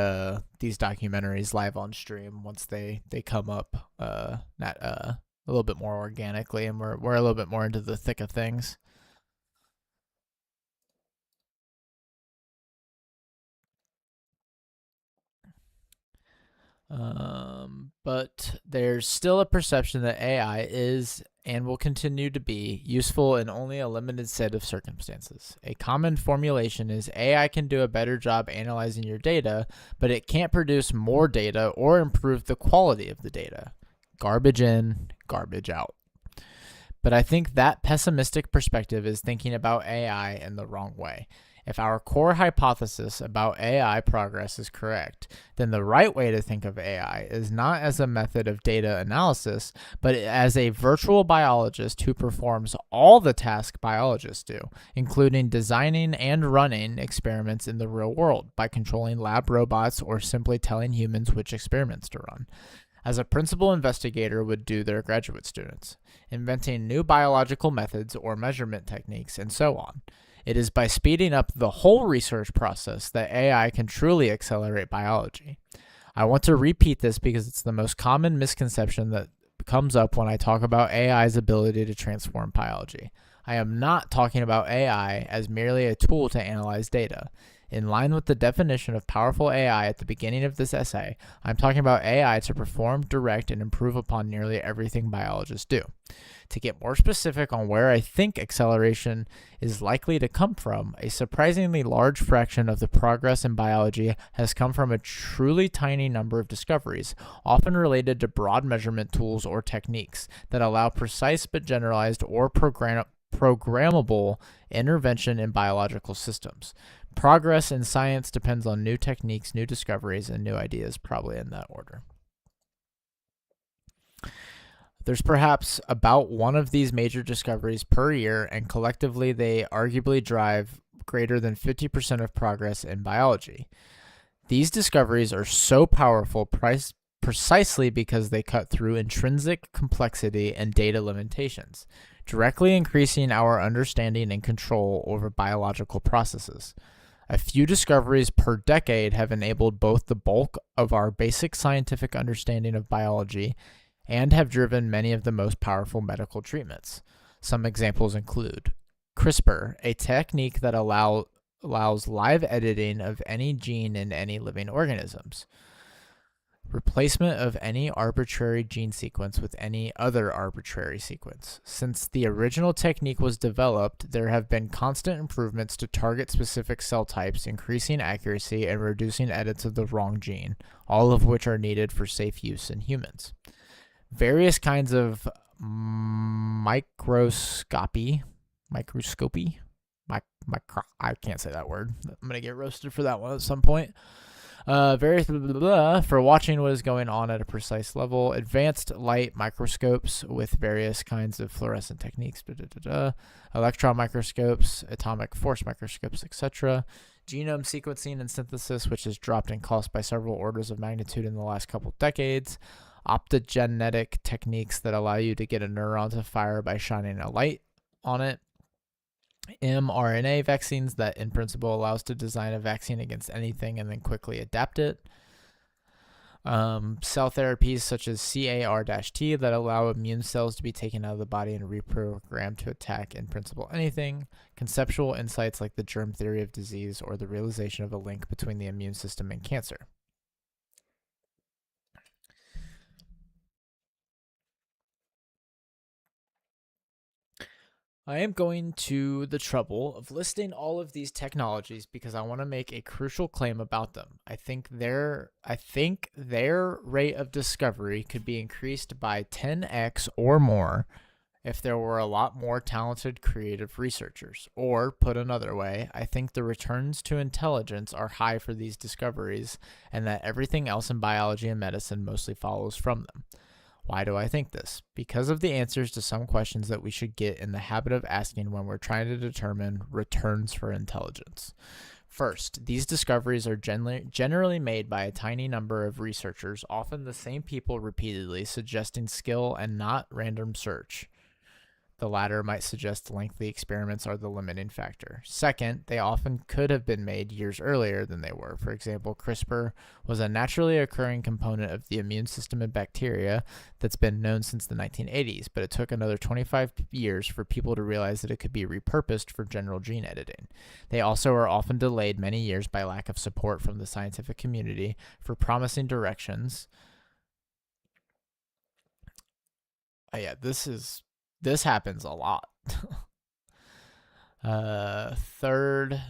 documentaries live on stream once they come up, not a little bit more organically, and we're a little bit more into the thick of things. But there's still a perception that AI is and will continue to be useful in only a limited set of circumstances. A common formulation is AI can do a better job analyzing your data, but it can't produce more data or improve the quality of the data. Garbage in, garbage out. But I think that pessimistic perspective is thinking about AI in the wrong way. If our core hypothesis about AI progress is correct, then the right way to think of AI is not as a method of data analysis, but as a virtual biologist who performs all the tasks biologists do, including designing and running experiments in the real world by controlling lab robots or simply telling humans which experiments to run, as a principal investigator would do their graduate students, inventing new biological methods or measurement techniques, and so on. It is by speeding up the whole research process that AI can truly accelerate biology. I want to repeat this because it's the most common misconception that comes up when I talk about AI's ability to transform biology. I am not talking about AI as merely a tool to analyze data. In line with the definition of powerful AI at the beginning of this essay, I'm talking about AI to perform, direct, and improve upon nearly everything biologists do. To get more specific on where I think acceleration is likely to come from, a surprisingly large fraction of the progress in biology has come from a truly tiny number of discoveries, often related to broad measurement tools or techniques that allow precise but generalized or programmable intervention in biological systems. Progress in science depends on new techniques, new discoveries, and new ideas, probably in that order. There's perhaps about one of these major discoveries per year, and collectively they arguably drive greater than 50% of progress in biology. These discoveries are so powerful precisely because they cut through intrinsic complexity and data limitations, directly increasing our understanding and control over biological processes. A few discoveries per decade have enabled both the bulk of our basic scientific understanding of biology and have driven many of the most powerful medical treatments. Some examples include CRISPR, a technique that allows live editing of any gene in any living organisms. Replacement of any arbitrary gene sequence with any other arbitrary sequence. Since the original technique was developed, there have been constant improvements to target specific cell types, increasing accuracy and reducing edits of the wrong gene, all of which are needed for safe use in humans. Various kinds of microscopy. I can't say that word. I'm going to get roasted for that one at some point. For watching what is going on at a precise level, advanced light microscopes with various kinds of fluorescent techniques, electron microscopes, atomic force microscopes, etc., genome sequencing and synthesis, which has dropped in cost by several orders of magnitude in the last couple decades, optogenetic techniques that allow you to get a neuron to fire by shining a light on it, mRNA vaccines that in principle allows to design a vaccine against anything and then quickly adapt it. Cell therapies such as CAR-T that allow immune cells to be taken out of the body and reprogrammed to attack in principle anything. Conceptual insights like the germ theory of disease or the realization of a link between the immune system and cancer. I am going to the trouble of listing all of these technologies because I want to make a crucial claim about them. I think their rate of discovery could be increased by 10x or more if there were a lot more talented creative researchers. Or, put another way, I think the returns to intelligence are high for these discoveries and that everything else in biology and medicine mostly follows from them. Why do I think this? Because of the answers to some questions that we should get in the habit of asking when we're trying to determine returns for intelligence. First, these discoveries are generally made by a tiny number of researchers, often the same people repeatedly, suggesting skill and not random search. The latter might suggest lengthy experiments are the limiting factor. Second, they often could have been made years earlier than they were. For example, CRISPR was a naturally occurring component of the immune system in bacteria that's been known since the 1980s, but it took another 25 years for people to realize that it could be repurposed for general gene editing. They also are often delayed many years by lack of support from the scientific community for promising directions. Yeah, this happens a lot. Third,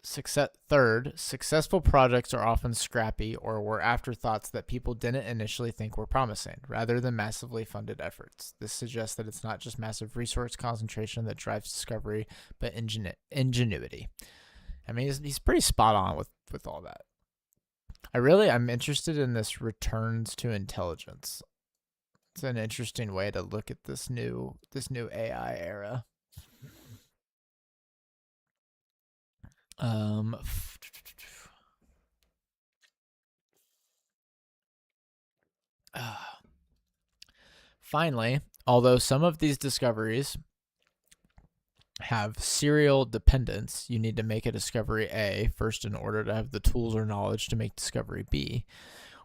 successful projects are often scrappy or were afterthoughts that people didn't initially think were promising, rather than massively funded efforts. This suggests that it's not just massive resource concentration that drives discovery, but ingenuity. I mean, he's pretty spot on with all that. I'm interested in this returns to intelligence. It's an interesting way to look at this new AI era. Finally, although some of these discoveries have serial dependence, you need to make a discovery A first in order to have the tools or knowledge to make discovery B,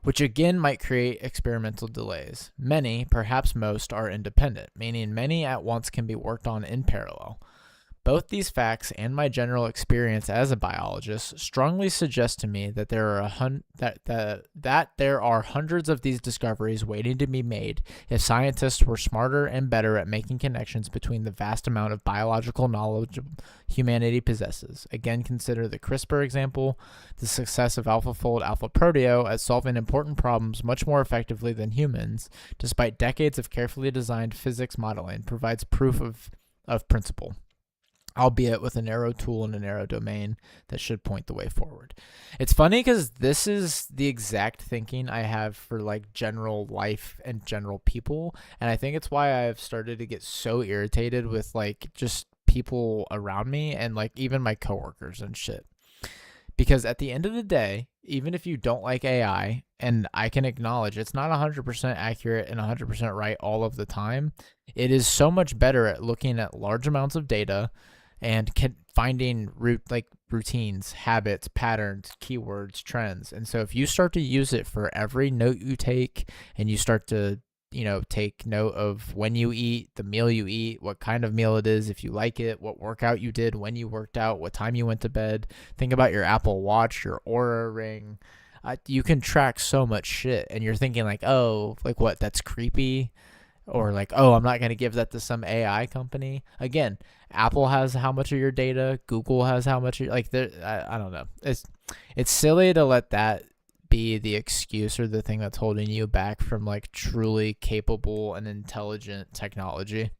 which again might create experimental delays. Many, perhaps most, are independent, meaning many at once can be worked on in parallel. Both these facts and my general experience as a biologist strongly suggest to me that there are hundreds of these discoveries waiting to be made if scientists were smarter and better at making connections between the vast amount of biological knowledge humanity possesses. Again, consider the CRISPR example. The success of AlphaFold AlphaProteo at solving important problems much more effectively than humans, despite decades of carefully designed physics modeling, provides proof of principle, albeit with a narrow tool and a narrow domain that should point the way forward. It's funny because this is the exact thinking I have for like general life and general people. And I think it's why I've started to get so irritated with like just people around me and like even my coworkers and shit. Because at the end of the day, even if you don't like AI, and I can acknowledge it's not 100% accurate and 100% right all of the time, it is so much better at looking at large amounts of data and finding routines, habits, patterns, keywords, trends. And so if you start to use it for every note you take, and you start to, take note of when you eat, the meal you eat, what kind of meal it is, if you like it, what workout you did, when you worked out, what time you went to bed, think about your Apple Watch, your Aura Ring. You can track so much shit, and you're thinking like, oh, like what, that's creepy? Or like, oh, I'm not going to give that to some AI company. Again, Apple has how much of your data, Google has how much, I don't know. It's silly to let that be the excuse or the thing that's holding you back from like truly capable and intelligent technology.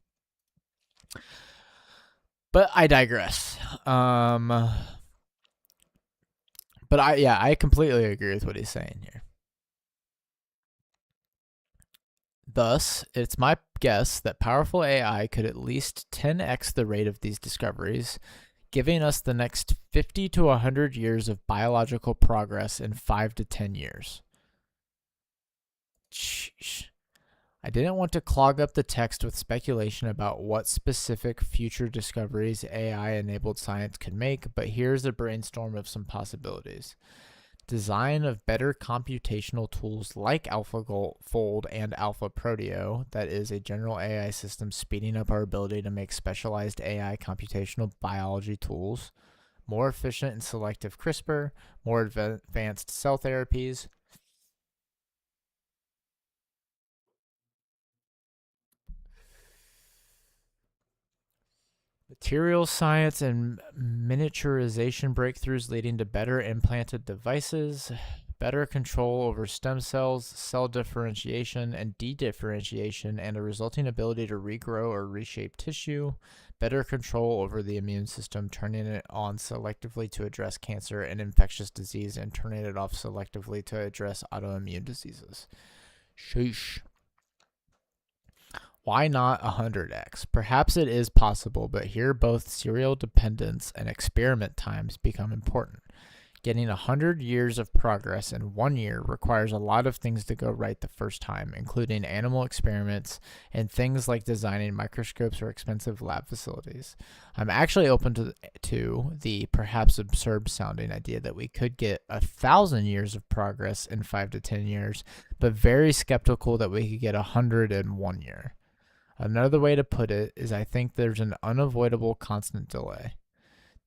But I digress. But I completely agree with what he's saying here. Thus, it's my guess that powerful AI could at least 10x the rate of these discoveries, giving us the next 50 to 100 years of biological progress in 5 to 10 years. Sheesh. I didn't want to clog up the text with speculation about what specific future discoveries AI-enabled science could make, but here's a brainstorm of some possibilities. Design of better computational tools like AlphaFold and AlphaProteo, that is a general AI system speeding up our ability to make specialized AI computational biology tools, more efficient and selective CRISPR, more advanced cell therapies, material science and miniaturization breakthroughs leading to better implanted devices, better control over stem cells, cell differentiation and dedifferentiation, and a resulting ability to regrow or reshape tissue, better control over the immune system, turning it on selectively to address cancer and infectious disease, and turning it off selectively to address autoimmune diseases. Sheesh. Why not 100x? Perhaps it is possible, but here both serial dependence and experiment times become important. Getting 100 years of progress in 1 year requires a lot of things to go right the first time, including animal experiments and things like designing microscopes or expensive lab facilities. I'm actually open to the perhaps absurd sounding idea that we could get 1,000 years of progress in 5 to 10 years, but very skeptical that we could get 100 in 1 year. Another way to put it is I think there's an unavoidable constant delay.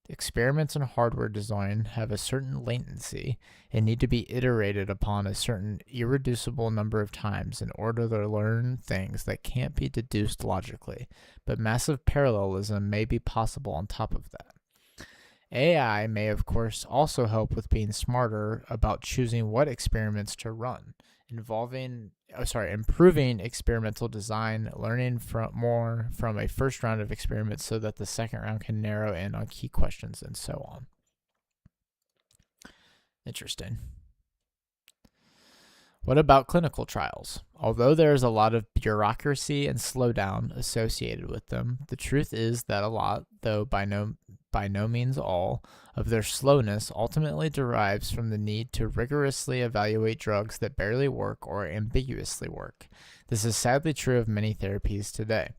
Experiments in hardware design have a certain latency and need to be iterated upon a certain irreducible number of times in order to learn things that can't be deduced logically, but massive parallelism may be possible on top of that. AI may, of course, also help with being smarter about choosing what experiments to run, improving experimental design, learning more from a first round of experiments so that the second round can narrow in on key questions and so on. Interesting. What about clinical trials? Although there is a lot of bureaucracy and slowdown associated with them, the truth is that a lot, though by no means all, of their slowness ultimately derives from the need to rigorously evaluate drugs that barely work or ambiguously work. This is sadly true of many therapies today.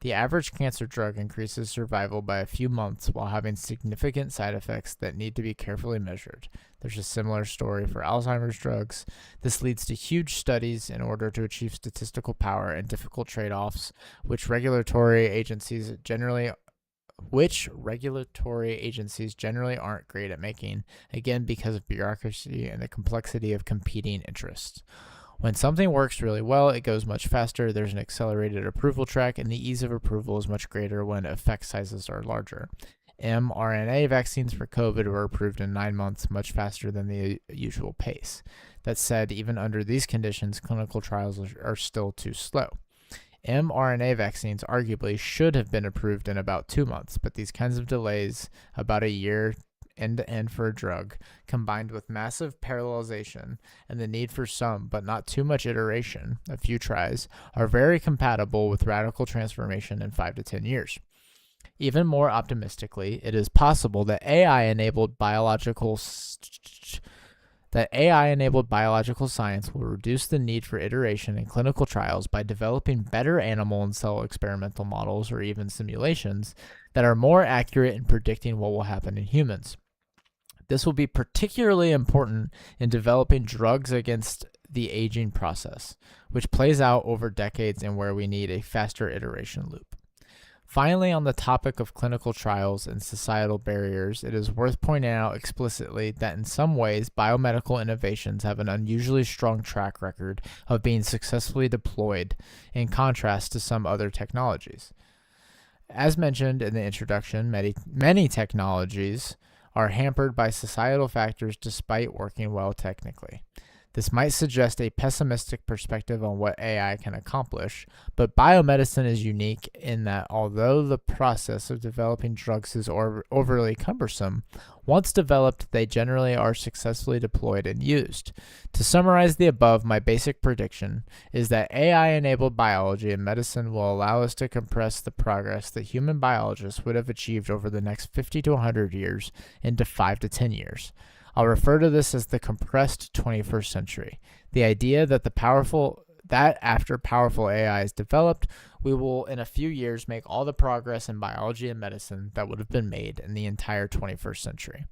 The average cancer drug increases survival by a few months while having significant side effects that need to be carefully measured. There's a similar story for Alzheimer's drugs. This leads to huge studies in order to achieve statistical power and difficult trade-offs, which regulatory agencies generally aren't great at making, again because of bureaucracy and the complexity of competing interests. When something works really well, it goes much faster, there's an accelerated approval track, and the ease of approval is much greater when effect sizes are larger. mRNA vaccines for COVID were approved in 9 months, much faster than the usual pace. That said, even under these conditions, clinical trials are still too slow. mRNA vaccines arguably should have been approved in about 2 months, but these kinds of delays, about a year end-to-end for a drug, combined with massive parallelization and the need for some, but not too much iteration, a few tries, are very compatible with radical transformation in 5 to 10 years. Even more optimistically, it is possible that AI-enabled biological science will reduce the need for iteration in clinical trials by developing better animal and cell experimental models or even simulations that are more accurate in predicting what will happen in humans. This will be particularly important in developing drugs against the aging process, which plays out over decades and where we need a faster iteration loop. Finally, on the topic of clinical trials and societal barriers, it is worth pointing out explicitly that in some ways, biomedical innovations have an unusually strong track record of being successfully deployed, in contrast to some other technologies. As mentioned in the introduction, many technologies are hampered by societal factors despite working well technically. This might suggest a pessimistic perspective on what AI can accomplish, but biomedicine is unique in that although the process of developing drugs is overly cumbersome, once developed, they generally are successfully deployed and used. To summarize the above, my basic prediction is that AI-enabled biology and medicine will allow us to compress the progress that human biologists would have achieved over the next 50 to 100 years into 5 to 10 years. I'll refer to this as the compressed 21st century. The idea that after powerful AI is developed, we will in a few years make all the progress in biology and medicine that would have been made in the entire 21st century.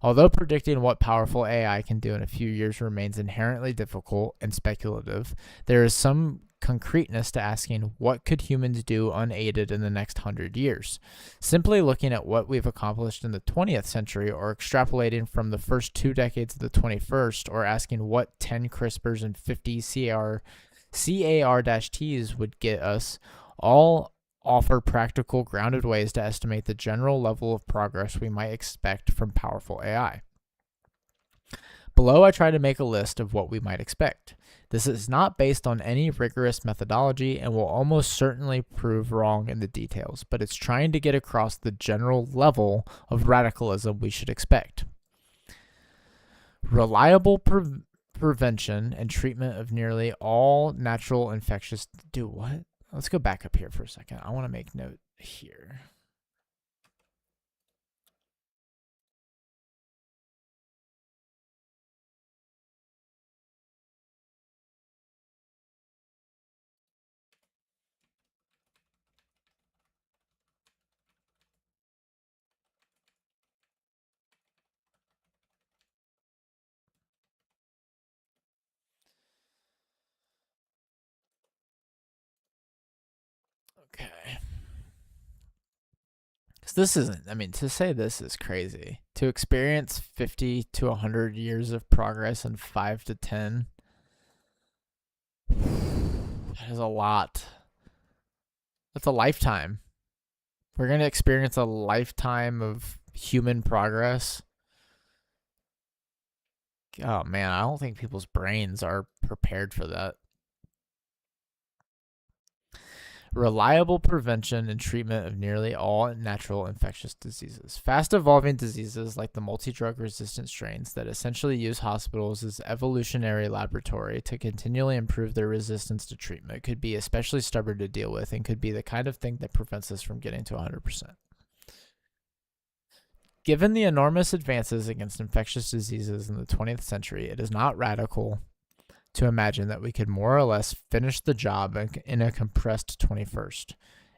Although predicting what powerful AI can do in a few years remains inherently difficult and speculative, there is some concreteness to asking what could humans do unaided in the next 100 years. Simply looking at what we've accomplished in the 20th century or extrapolating from the first 2 decades of the 21st or asking what 10 CRISPRs and 50 CAR-Ts would get us all offer practical, grounded ways to estimate the general level of progress we might expect from powerful AI. Below, I try to make a list of what we might expect. This is not based on any rigorous methodology and will almost certainly prove wrong in the details, but it's trying to get across the general level of radicalism we should expect. Reliable prevention and treatment of nearly all natural infectious... Do what? Let's go back up here for a second. I want to make note here. this isn't, I mean, to say this is crazy. To experience 50 to 100 years of progress in 5 to 10, that is a lot. That's a lifetime. We're going to experience a lifetime of human progress. Oh man, I don't think people's brains are prepared for that. Reliable prevention and treatment of nearly all natural infectious diseases. Fast evolving diseases like the multi-drug resistant strains that essentially use hospitals as evolutionary laboratory to continually improve their resistance to treatment could be especially stubborn to deal with and could be the kind of thing that prevents us from getting to 100%. Given the enormous advances against infectious diseases in the 20th century, it is not radical to imagine that we could more or less finish the job in a compressed 21st.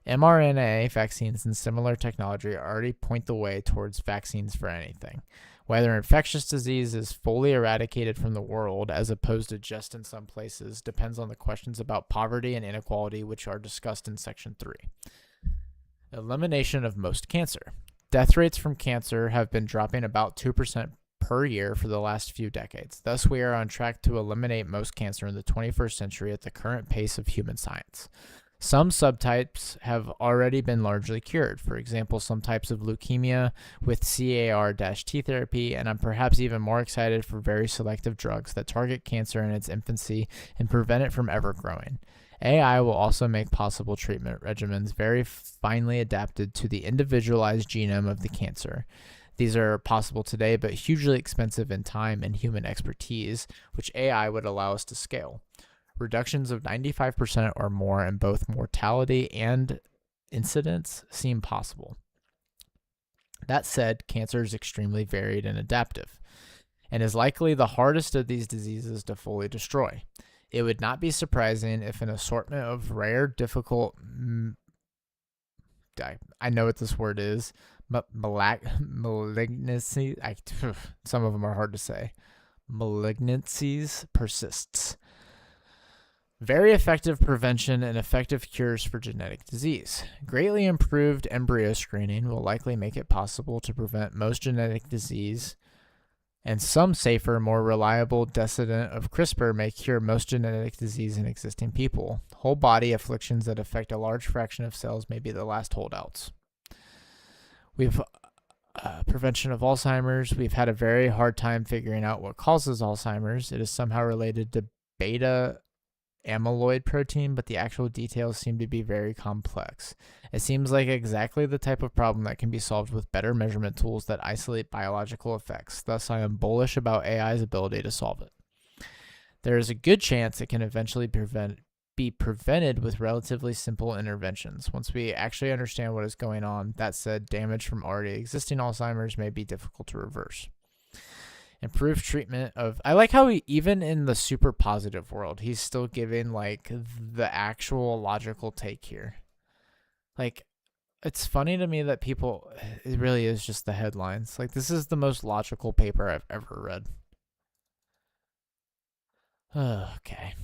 mRNA vaccines and similar technology already point the way towards vaccines for anything. Whether infectious disease is fully eradicated from the world as opposed to just in some places depends on the questions about poverty and inequality which are discussed in Section 3. Elimination of most cancer. Death rates from cancer have been dropping about 2% per year for the last few decades. Thus, we are on track to eliminate most cancer in the 21st century at the current pace of human science. Some subtypes have already been largely cured. For example, some types of leukemia with CAR-T therapy, and I'm perhaps even more excited for very selective drugs that target cancer in its infancy and prevent it from ever growing. AI will also make possible treatment regimens very finely adapted to the individualized genome of the cancer. These are possible today, but hugely expensive in time and human expertise, which AI would allow us to scale. Reductions of 95% or more in both mortality and incidence seem possible. That said, cancer is extremely varied and adaptive, and is likely the hardest of these diseases to fully destroy. It would not be surprising if an assortment of rare, difficult, I know what this word is, malignancy, some of them are hard to say, malignancies persists. Very effective prevention and effective cures for genetic disease. Greatly improved embryo screening will likely make it possible to prevent most genetic disease, and some safer, more reliable descendant of CRISPR may cure most genetic disease in existing people. Whole body afflictions that affect a large fraction of cells may be the last holdouts. We've prevention of Alzheimer's. We've had a very hard time figuring out what causes Alzheimer's. It is somehow related to beta amyloid protein, but the actual details seem to be very complex. It seems like exactly the type of problem that can be solved with better measurement tools that isolate biological effects. Thus, I am bullish about AI's ability to solve it. There is a good chance it can eventually be prevented with relatively simple interventions. Once we actually understand what is going on, that said, damage from already existing Alzheimer's may be difficult to reverse. Improved treatment of, I like how even in the super positive world, he's still giving like the actual logical take here. Like, it's funny to me that people, it really is just the headlines. Like, this is the most logical paper I've ever read. Okay.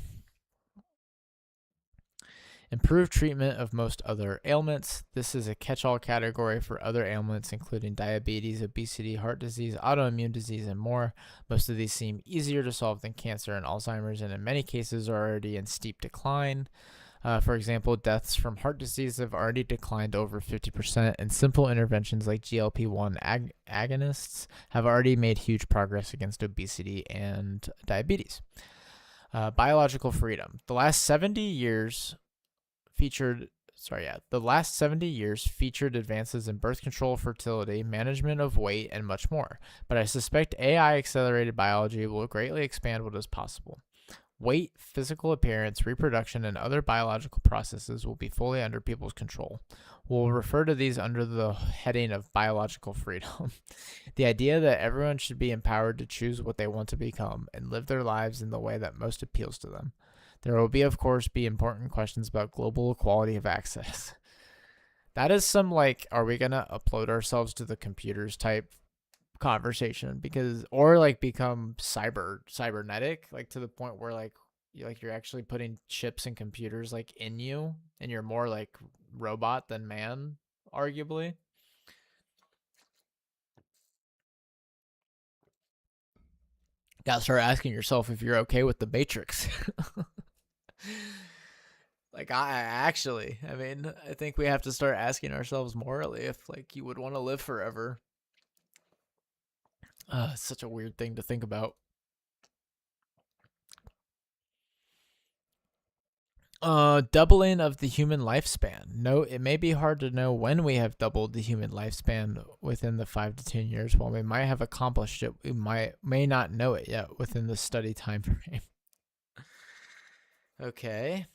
Improved treatment of most other ailments. This is a catch-all category for other ailments, including diabetes, obesity, heart disease, autoimmune disease, and more. Most of these seem easier to solve than cancer and Alzheimer's, and in many cases are already in steep decline. For example, deaths from heart disease have already declined over 50%, and simple interventions like GLP-1 agonists have already made huge progress against obesity and diabetes. Biological freedom. The last 70 years featured advances in birth control, fertility, management of weight, and much more. But I suspect AI-accelerated biology will greatly expand what is possible. Weight, physical appearance, reproduction, and other biological processes will be fully under people's control. We'll refer to these under the heading of biological freedom. The idea that everyone should be empowered to choose what they want to become and live their lives in the way that most appeals to them. There will of course, be important questions about global equality of access. That is some, like, are we going to upload ourselves to the computers type conversation, or like become cybernetic, like to the point where like you're actually putting chips and computers like in you and you're more like robot than man, arguably. gotta start asking yourself if you're okay with the Matrix. Like, I mean, I think we have to start asking ourselves morally if, like, you would want to live forever. It's such a weird thing to think about. Doubling of the human lifespan. No, it may be hard to know when we have doubled the human lifespan within the 5 to 10 years. While we might have accomplished it, we may not know it yet within the study time frame. Okay.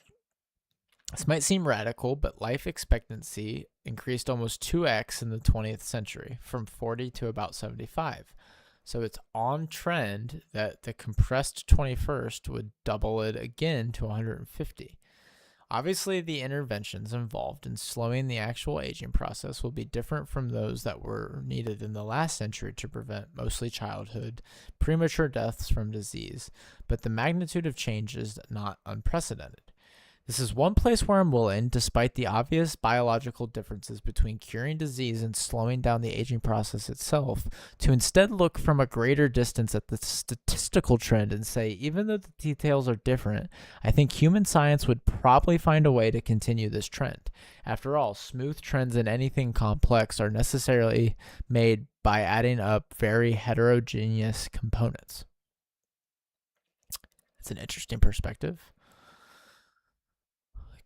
This might seem radical, but life expectancy increased almost 2x in the 20th century, from 40 to about 75. So it's on trend that the compressed 21st would double it again to 150. Obviously, the interventions involved in slowing the actual aging process will be different from those that were needed in the last century to prevent mostly childhood, premature deaths from disease, but the magnitude of change is not unprecedented. This is one place where I'm willing, despite the obvious biological differences between curing disease and slowing down the aging process itself, to instead look from a greater distance at the statistical trend and say, even though the details are different, I think human science would probably find a way to continue this trend. After all, smooth trends in anything complex are necessarily made by adding up very heterogeneous components. It's an interesting perspective.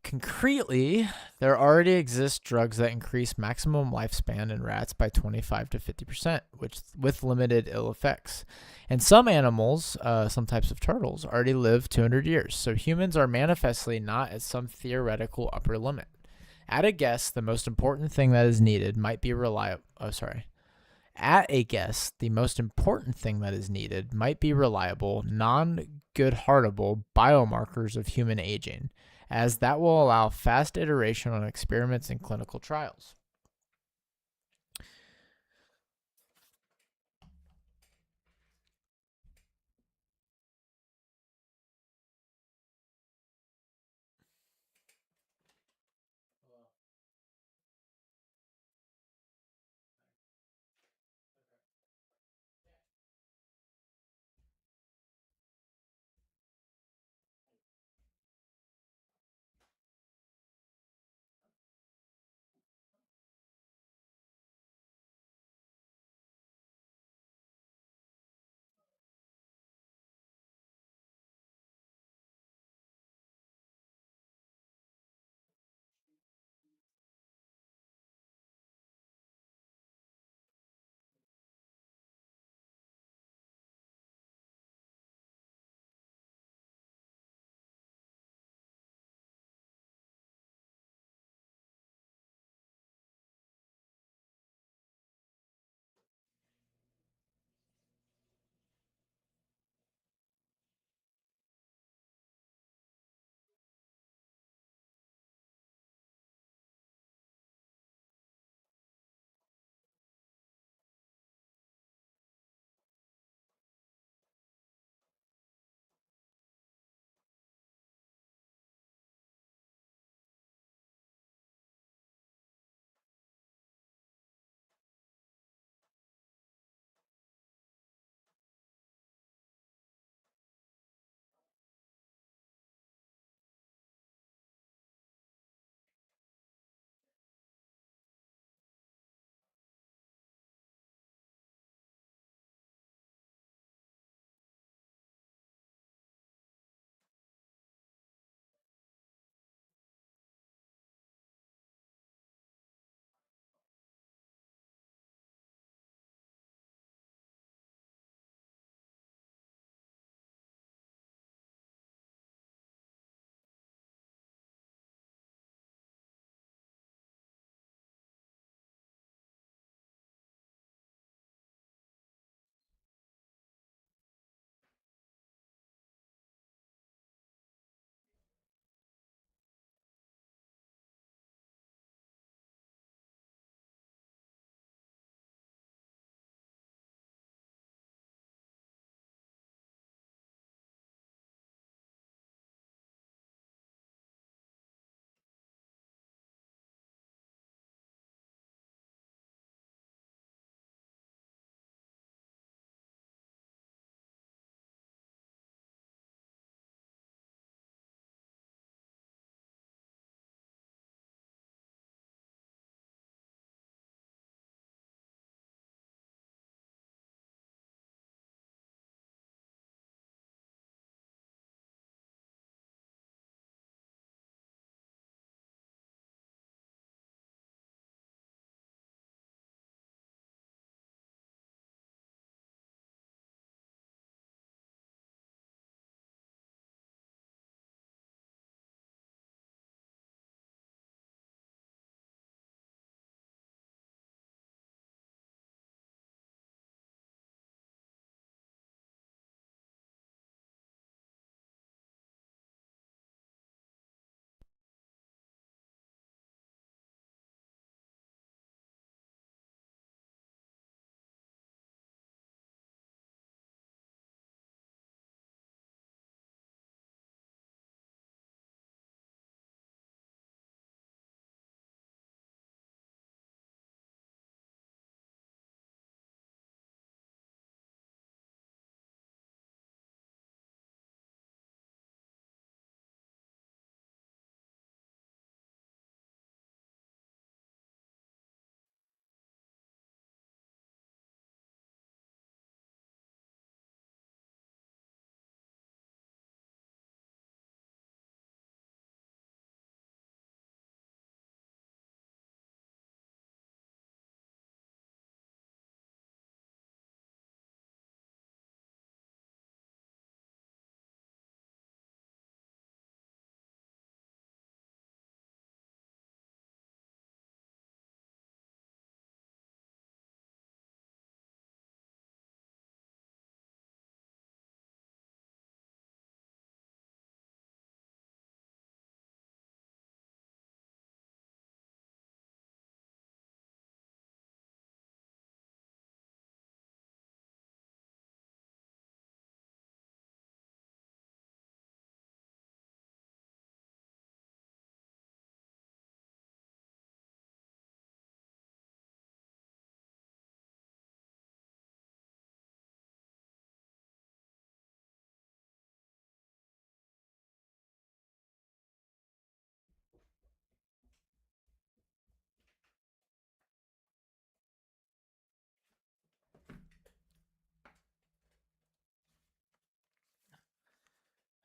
Concretely, there already exist drugs that increase maximum lifespan in rats by 25 to 50%, with limited ill effects. And some animals, some types of turtles, already live 200 years, so humans are manifestly not at some theoretical upper limit. At a guess, the most important thing that is needed might be At a guess, the most important thing that is needed might be reliable, non-good-heartable biomarkers of human aging, as that will allow fast iteration on experiments and clinical trials.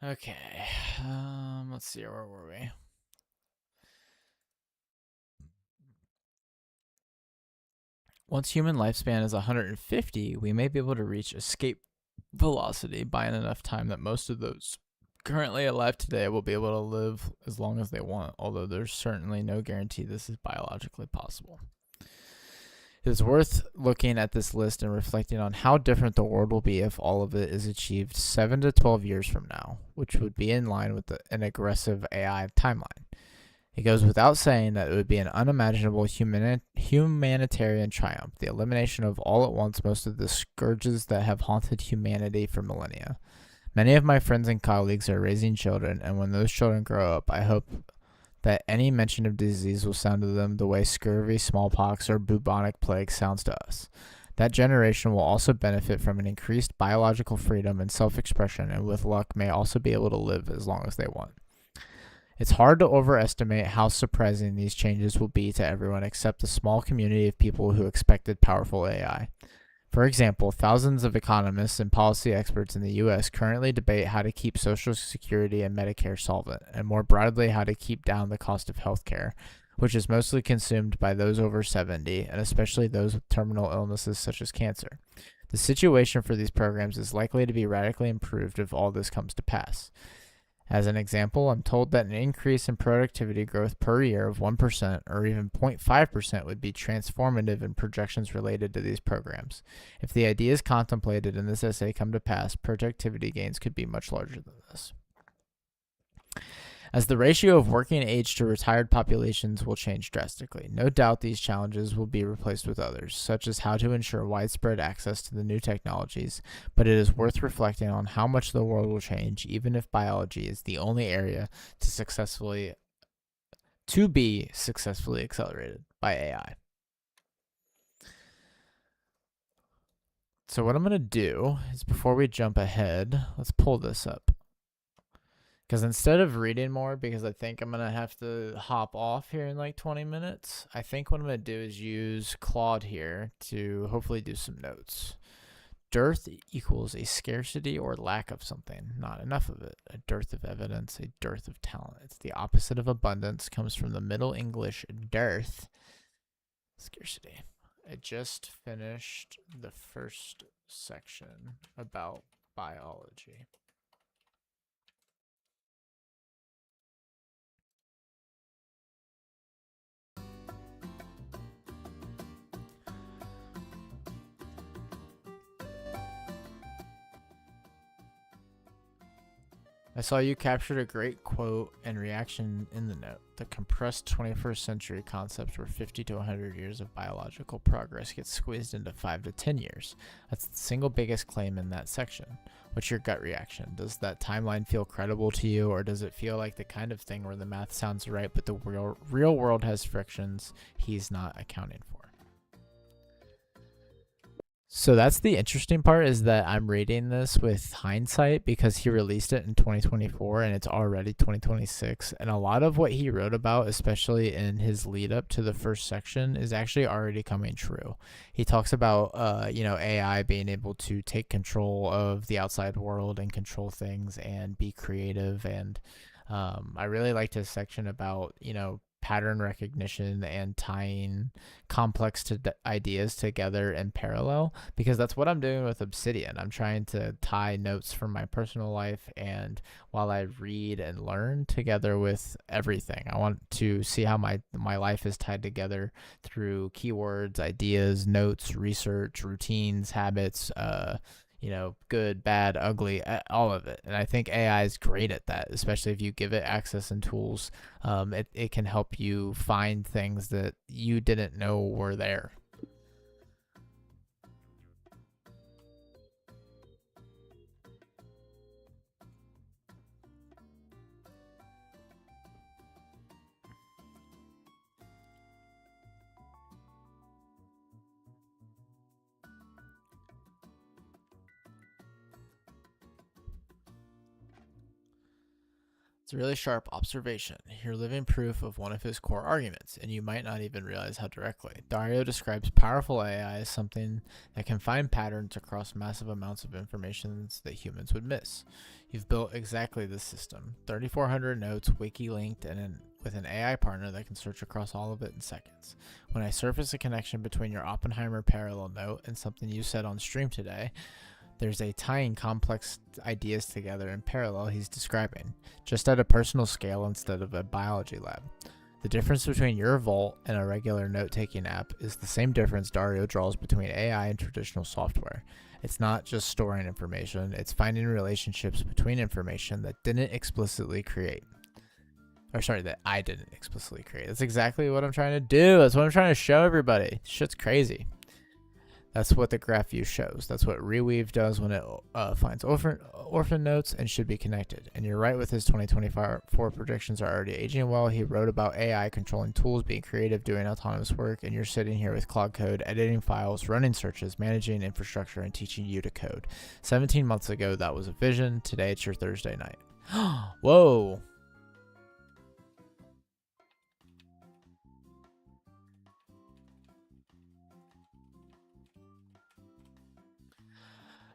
Okay. Let's see. Where were we? Once human lifespan is 150, we may be able to reach escape velocity by enough time that most of those currently alive today will be able to live as long as they want, although there's certainly no guarantee this is biologically possible. It is worth looking at this list and reflecting on how different the world will be if all of it is achieved 7 to 12 years from now, which would be in line with an aggressive AI timeline. It goes without saying that it would be an unimaginable humanitarian triumph, the elimination of all at once most of the scourges that have haunted humanity for millennia. Many of my friends and colleagues are raising children, and when those children grow up, I hope that any mention of disease will sound to them the way scurvy, smallpox, or bubonic plague sounds to us. That generation will also benefit from an increased biological freedom and self-expression, and with luck may also be able to live as long as they want. It's hard to overestimate how surprising these changes will be to everyone except the small community of people who expected powerful AI. For example, thousands of economists and policy experts in the U.S. currently debate how to keep Social Security and Medicare solvent, and more broadly, how to keep down the cost of healthcare, which is mostly consumed by those over 70, and especially those with terminal illnesses such as cancer. The situation for these programs is likely to be radically improved if all this comes to pass. As an example, I'm told that an increase in productivity growth per year of 1% or even 0.5% would be transformative in projections related to these programs. If the ideas contemplated in this essay come to pass, productivity gains could be much larger than this. As the ratio of working age to retired populations will change drastically, no doubt these challenges will be replaced with others, such as how to ensure widespread access to the new technologies, but it is worth reflecting on how much the world will change, even if biology is the only area to be successfully accelerated by AI. So what I'm going to do is, before we jump ahead, let's pull this up. Because instead of reading more, because I think I'm going to have to hop off here in like 20 minutes, I think what I'm going to do is use Claude here to hopefully do some notes. Dearth equals a scarcity or lack of something, not enough of it. A dearth of evidence, a dearth of talent. It's the opposite of abundance, comes from the Middle English dearth, scarcity. I just finished the first section about biology. I saw you captured a great quote and reaction in the note. The compressed 21st century concepts where 50 to 100 years of biological progress gets squeezed into 5 to 10 years. That's the single biggest claim in that section. What's your gut reaction? Does that timeline feel credible to you, or does it feel like the kind of thing where the math sounds right but the real world has frictions he's not accounting for? So that's the interesting part, is that I'm reading this with hindsight because he released it in 2024 and it's already 2026. And a lot of what he wrote about, especially in his lead up to the first section, is actually already coming true. He talks about, AI being able to take control of the outside world and control things and be creative. And I really liked his section about, pattern recognition and tying complex ideas together in parallel, because that's what I'm doing with Obsidian. I'm trying to tie notes from my personal life and while I read and learn together with everything. I want to see how my life is tied together through keywords, ideas, notes, research, routines, habits, good, bad, ugly, all of it. And I think AI is great at that, especially if you give it access and tools. It can help you find things that you didn't know were there. It's a really sharp observation. You're living proof of one of his core arguments, and you might not even realize how directly. Dario describes powerful AI as something that can find patterns across massive amounts of information that humans would miss. You've built exactly this system. 3,400 notes, wiki-linked, and with an AI partner that can search across all of it in seconds. When I surface a connection between your Oppenheimer parallel note and something you said on stream today, there's a tying complex ideas together in parallel he's describing, just at a personal scale instead of a biology lab. The difference between your Vault and a regular note-taking app is the same difference Dario draws between AI and traditional software. It's not just storing information, it's finding relationships between information that didn't explicitly create. That I didn't explicitly create. That's exactly what I'm trying to do. That's what I'm trying to show everybody. Shit's crazy. That's what the graph view shows. That's what Reweave does when it finds orphan notes and should be connected. And you're right with his 2024 predictions are already aging well. He wrote about AI controlling tools, being creative, doing autonomous work, and you're sitting here with Cloud Code, editing files, running searches, managing infrastructure, and teaching you to code. 17 months ago, that was a vision. Today, it's your Thursday night. Whoa.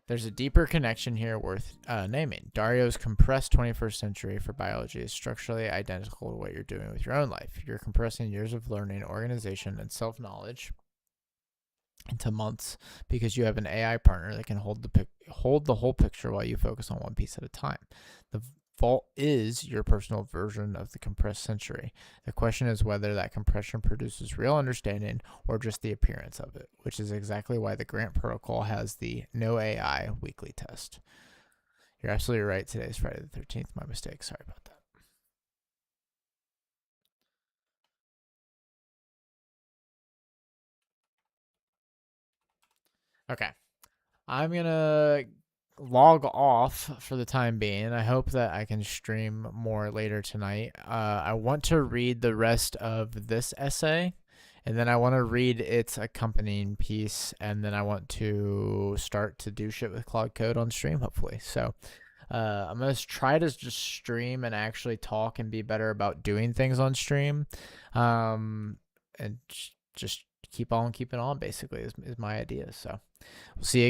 There's a deeper connection here worth naming. Dario's compressed 21st century for biology is structurally identical to what you're doing with your own life. You're compressing years of learning, organization, and self-knowledge into months because you have an AI partner that can hold the whole picture while you focus on one piece at a time. The Vault is your personal version of the compressed century. The question is whether that compression produces real understanding or just the appearance of it, which is exactly why the Grant protocol has the No AI weekly test. You're absolutely right. Today is Friday the 13th. My mistake. Sorry about that. Okay. I'm going to log off for the time being. I hope that I can stream more later tonight. I want to read the rest of this essay, and then I want to read its accompanying piece, and then I want to start to do shit with Cloud Code on stream, hopefully. So I'm going to try to just stream and actually talk and be better about doing things on stream, and just keep on keeping on, basically, is my idea. So we'll see you